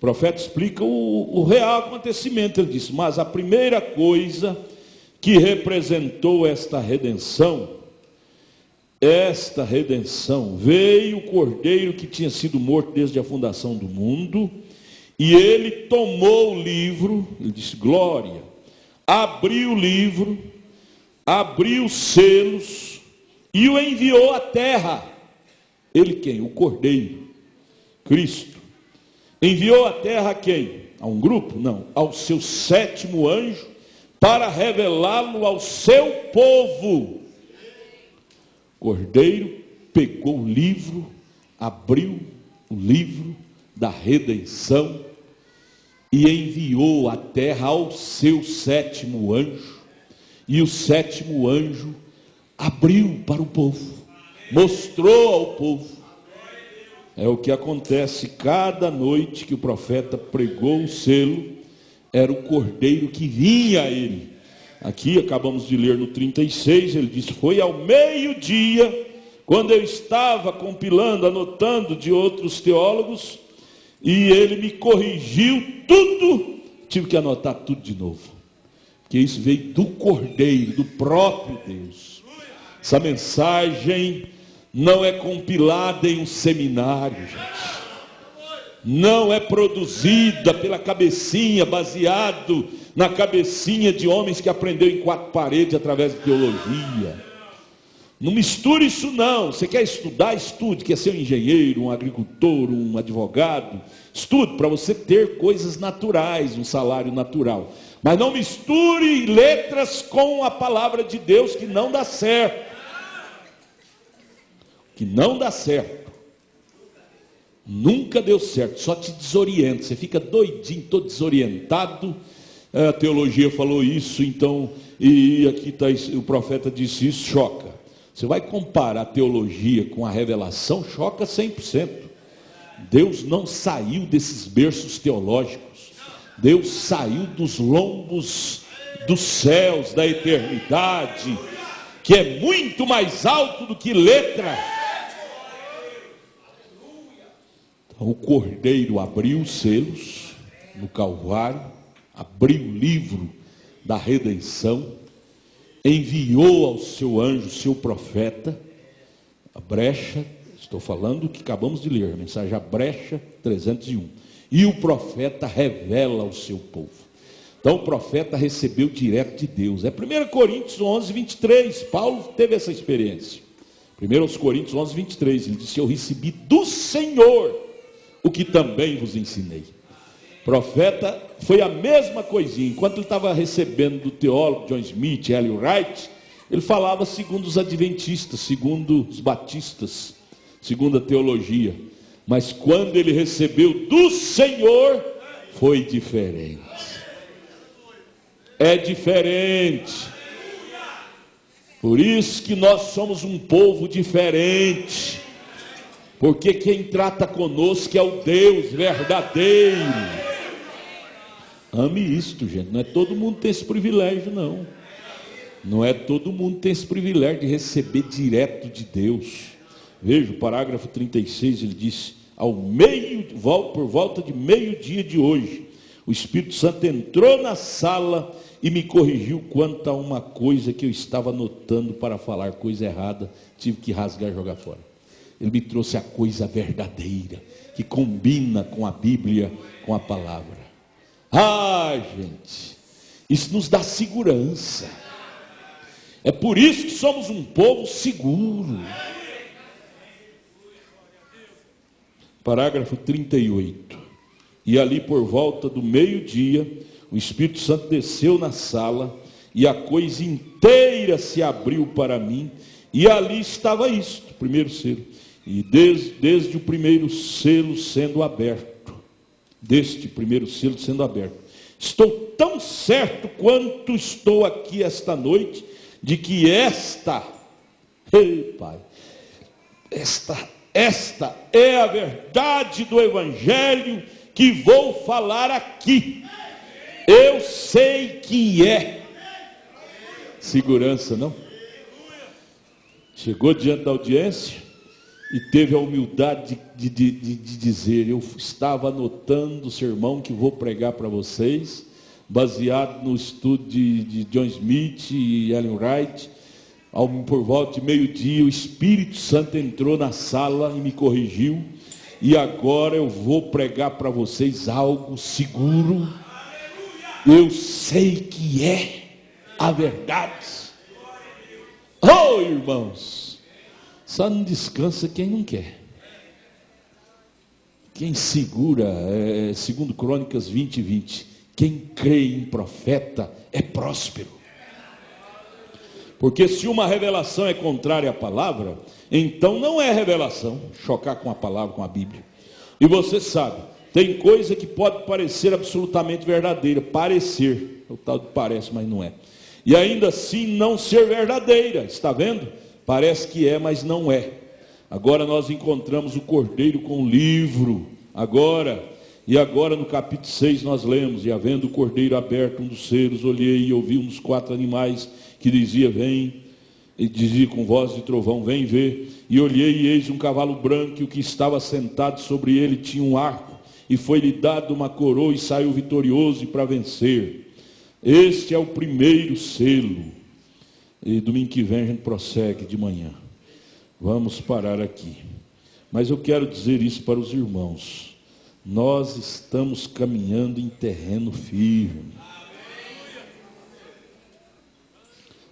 profeta explica o real acontecimento. Ele disse: mas a primeira coisa que representou esta redenção, veio o cordeiro que tinha sido morto desde a fundação do mundo, e ele tomou o livro, ele disse glória, abriu o livro, abriu os selos e o enviou à terra. Ele quem? O cordeiro, Cristo. Enviou à terra a quem? A um grupo? Não, ao seu sétimo anjo, para revelá-lo ao seu povo. Cordeiro pegou o livro, abriu o livro da redenção e enviou à terra ao seu sétimo anjo, e o sétimo anjo abriu para o povo, mostrou ao povo. É o que acontece cada noite que o profeta pregou o selo, era o cordeiro que vinha a ele. Aqui acabamos de ler no 36, ele diz: foi ao meio-dia, quando eu estava compilando, anotando de outros teólogos, e ele me corrigiu tudo, tive que anotar tudo de novo, porque isso veio do Cordeiro, do próprio Deus. Essa mensagem não é compilada em um seminário, gente. Não é produzida pela cabecinha, baseado na cabecinha de homens que aprenderam em quatro paredes através de teologia. Não misture isso não. Você quer estudar? Estude. Quer ser um engenheiro, um agricultor, um advogado? Estude para você ter coisas naturais, um salário natural. Mas não misture letras com a palavra de Deus, que não dá certo. Que não dá certo. Nunca deu certo, só te desorienta. Você fica doidinho, todo desorientado. A teologia falou isso, então, e aqui está, o profeta disse isso, choca. Você vai comparar a teologia com a revelação, choca 100%. Deus não saiu desses berços teológicos. Deus saiu dos lombos dos céus, da eternidade, que é muito mais alto do que letra. Então, o Cordeiro abriu os selos no Calvário, abriu o livro da redenção, enviou ao seu anjo, seu profeta, a brecha, estou falando do que acabamos de ler, a mensagem a brecha 301, e o profeta revela ao seu povo. Então o profeta recebeu direto de Deus. É 1 Coríntios 11, 23, Paulo teve essa experiência. 1 Coríntios 11, 23, ele disse: eu recebi do Senhor o que também vos ensinei. Profeta foi a mesma coisinha. Enquanto ele estava recebendo do teólogo John Smith, Ellen White, ele falava segundo os adventistas, segundo os batistas, segundo a teologia. Mas quando ele recebeu do Senhor, foi diferente. É diferente. Por isso que nós somos um povo diferente. Porque quem trata conosco é o Deus verdadeiro. Ame isto, gente. Não é todo mundo que tem esse privilégio, não. Não é todo mundo que tem esse privilégio de receber direto de Deus. Veja, o parágrafo 36, ele diz: por volta de meio-dia de hoje, o Espírito Santo entrou na sala e me corrigiu quanto a uma coisa que eu estava anotando para falar coisa errada. Tive que rasgar e jogar fora. Ele me trouxe a coisa verdadeira, que combina com a Bíblia, com a palavra. Ah, gente, isso nos dá segurança. É por isso que somos um povo seguro. Parágrafo 38. E ali por volta do meio-dia, o Espírito Santo desceu na sala, e a coisa inteira se abriu para mim, e ali estava isto, primeiro selo. E desde o primeiro selo sendo aberto, deste primeiro selo sendo aberto, estou tão certo quanto estou aqui esta noite, de que esta é a verdade do Evangelho que vou falar aqui. Eu sei que é segurança, não? Chegou diante da audiência e teve a humildade de dizer: eu estava anotando o sermão que vou pregar para vocês, baseado no estudo de John Smith e Ellen White. Por volta de meio-dia, o Espírito Santo entrou na sala e me corrigiu, e agora eu vou pregar para vocês algo seguro. Eu sei que é a verdade. Oh, irmãos, só não descansa quem não quer. Quem segura, segundo Crônicas 20, 20, quem crê em profeta é próspero. Porque se uma revelação é contrária à palavra, então não é revelação. Chocar com a palavra, com a Bíblia. E você sabe, tem coisa que pode parecer absolutamente verdadeira. Parecer, o tal de parece, mas não é. E ainda assim não ser verdadeira. Está vendo? Parece que é, mas não é. Agora nós encontramos o Cordeiro com o livro. Agora no capítulo 6 nós lemos: e havendo o Cordeiro aberto um dos selos, olhei e ouvi um dos 4 animais que dizia: vem, e dizia com voz de trovão: vem ver. E olhei, e eis um cavalo branco, e o que estava sentado sobre ele tinha um arco, e foi-lhe dado uma coroa, e saiu vitorioso para vencer. Este é o primeiro selo. E domingo que vem a gente prossegue de manhã. Vamos parar aqui. Mas eu quero dizer isso para os irmãos: nós estamos caminhando em terreno firme.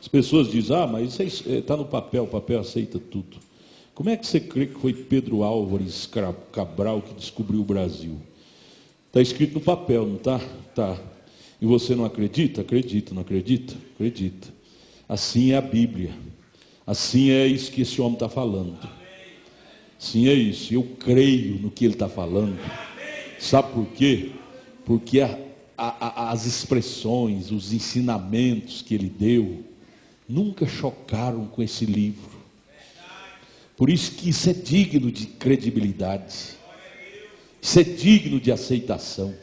As pessoas dizem: mas isso está no papel, o papel aceita tudo. Como é que você crê que foi Pedro Álvares Cabral que descobriu o Brasil? Está escrito no papel, não está? Está. E você não acredita? Acredita, não acredita? Acredita. Assim é a Bíblia. Assim é isso que esse homem está falando. Sim, é isso. Eu creio no que ele está falando. Sabe por quê? Porque as expressões, os ensinamentos que ele deu nunca chocaram com esse livro. Por isso que isso é digno de credibilidade. Isso é digno de aceitação.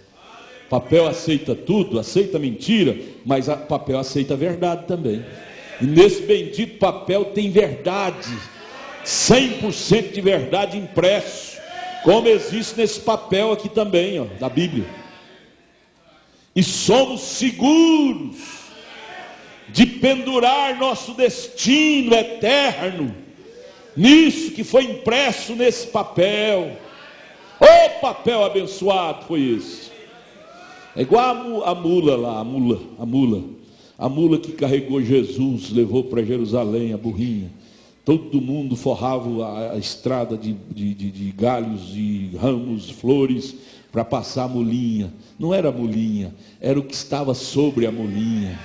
Papel aceita tudo, aceita mentira, mas papel aceita a verdade também. E nesse bendito papel tem verdade, 100% de verdade impresso, como existe nesse papel aqui também, ó, da Bíblia. E somos seguros de pendurar nosso destino eterno nisso que foi impresso nesse papel. O papel abençoado foi esse. É igual a mula lá, a mula que carregou Jesus, levou para Jerusalém, a burrinha. Todo mundo forrava a estrada de galhos e ramos, flores, para passar a mulinha. Não era a mulinha, era o que estava sobre a mulinha.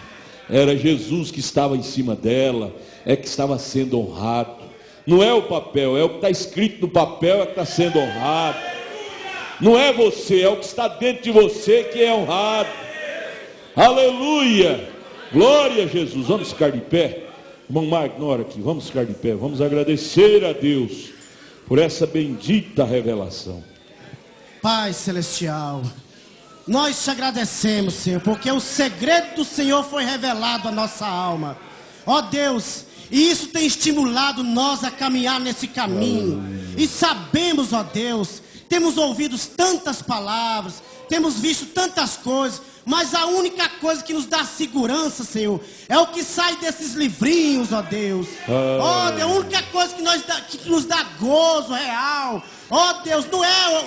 Era Jesus que estava em cima dela, é que estava sendo honrado. Não é o papel, é o que está escrito no papel, é que está sendo honrado. Não é você, é o que está dentro de você que é honrado. Aleluia, glória a Jesus. Vamos ficar de pé. Irmão Magnora aqui, vamos ficar de pé. Vamos agradecer a Deus por essa bendita revelação. Pai celestial, nós te agradecemos, Senhor, porque o segredo do Senhor foi revelado à nossa alma. Ó Deus, e isso tem estimulado nós a caminhar nesse caminho. E sabemos, ó Deus, temos ouvido tantas palavras, temos visto tantas coisas, mas a única coisa que nos dá segurança, Senhor, é o que sai desses livrinhos, ó Deus. Ó Deus, a única coisa que nos dá gozo real, ó Deus,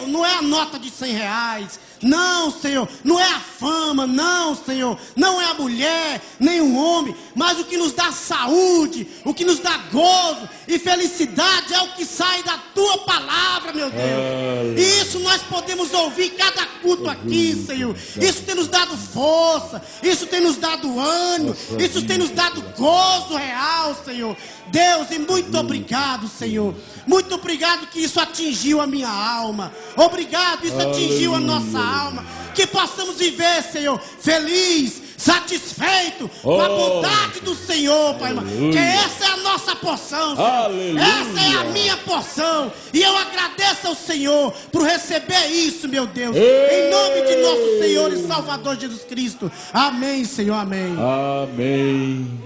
não é a nota de 100 reais. Não, Senhor, não é a fama, não, Senhor, não é a mulher, nem o homem, mas o que nos dá saúde, o que nos dá gozo e felicidade é o que sai da Tua palavra, meu Deus. E isso nós podemos ouvir cada culto aqui, Senhor. Isso tem nos dado força, isso tem nos dado ânimo, isso tem nos dado gozo real, Senhor. Deus, e muito obrigado, Senhor. Muito obrigado que isso atingiu a minha alma. Obrigado, isso atingiu a nossa alma. Que possamos viver, Senhor, feliz, satisfeito com a bondade do Senhor, Pai. Que essa é a nossa porção, Senhor. Essa é a minha porção. E eu agradeço ao Senhor por receber isso, meu Deus. Em nome de nosso Senhor e Salvador Jesus Cristo. Amém, Senhor, amém. Amém.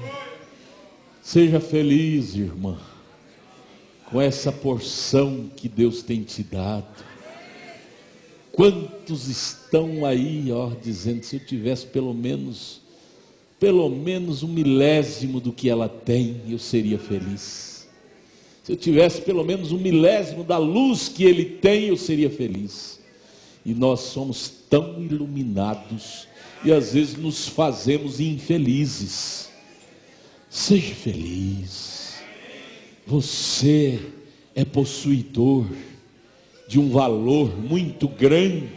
Seja feliz, irmã, com essa porção que Deus tem te dado. Quantos estão aí, ó, dizendo, se eu tivesse pelo menos 1 milésimo do que ela tem, eu seria feliz. Se eu tivesse pelo menos 1 milésimo da luz que ele tem, eu seria feliz. E nós somos tão iluminados e às vezes nos fazemos infelizes. Seja feliz. Você é possuidor de um valor muito grande.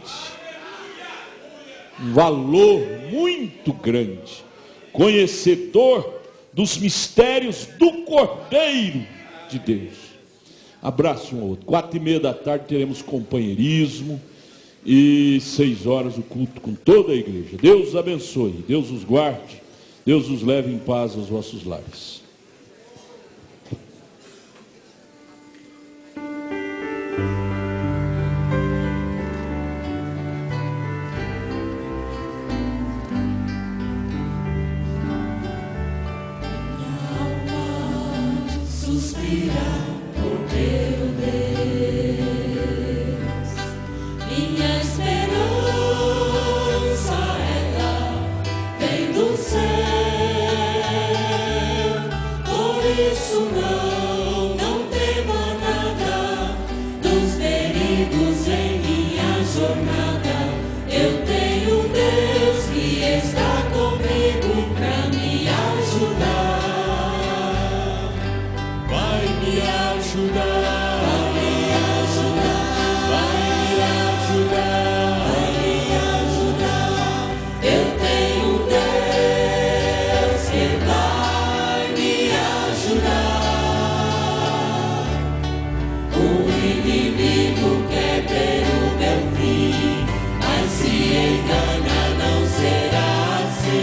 Um valor muito grande. Conhecedor dos mistérios do Cordeiro de Deus. Abraço um ao outro. 4:30 da tarde teremos companheirismo. E 6 horas o culto com toda a igreja. Deus os abençoe. Deus os guarde. Deus os leve em paz aos vossos lares. Engana, não será assim.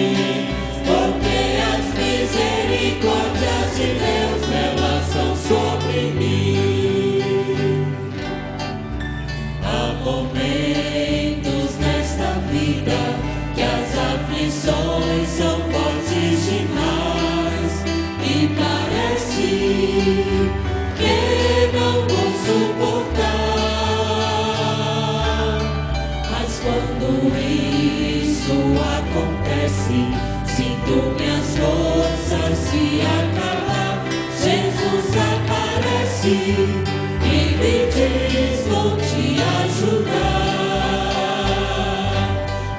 esqueci. Sinto minhas forças se acabar. Jesus aparece e me diz: vou te ajudar.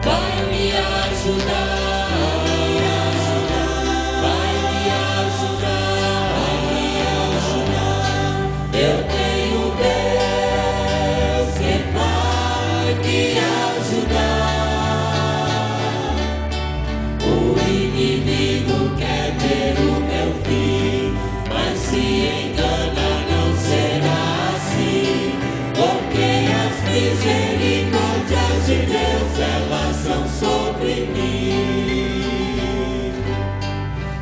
Vai me ajudar, vai me ajudar. Eu tenho Deus que vai me ajudar. O inimigo quer ver o meu fim, mas se engana, não será assim, porque as misericórdias de Deus, elas são sobre mim.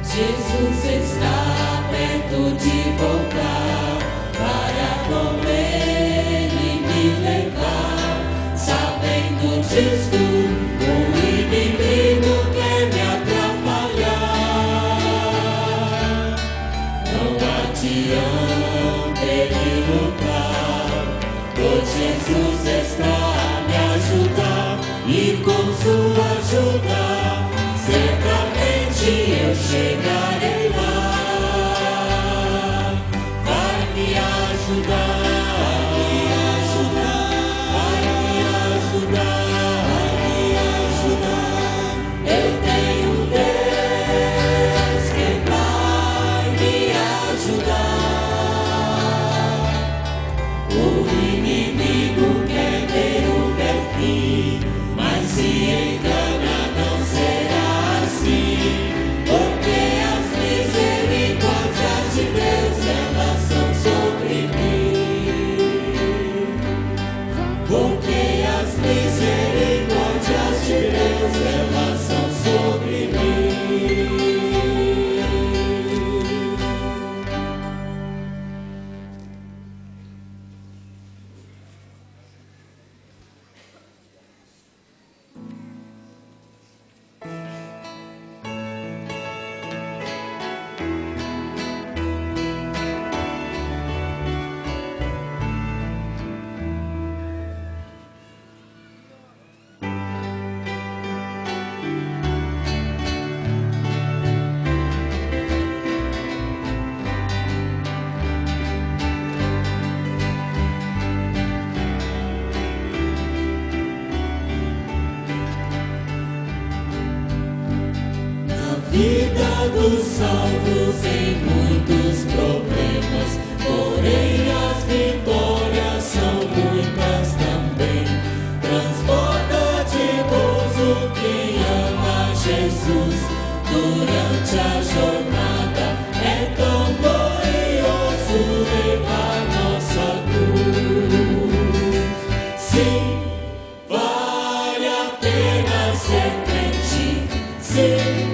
Jesus está perto de voltar para com Ele me levar. Sabendo disto, o inimigo quer me atrapalhar. Não adianta ele lutar, pois Jesus está a me ajudar, e com sua ajuda certamente eu chegarei lá. Vai me ajudar, vai me ajudar, vai me ajudar, vai me ajudar. Eu tenho Deus que vai me ajudar. O inimigo quer ver o meu fim, mas se engana, não será assim, porque as misericórdias de Deus, elas são sobre mim. Porque as misericórdias de Deus, elas são sobre mim. Vida dos salvos em muitos problemas, porém as vitórias são muitas também. Transborda de gozo quem ama Jesus durante a jornada. É tão glorioso levar nossa cruz. Sim, vale a pena ser crente. Sim,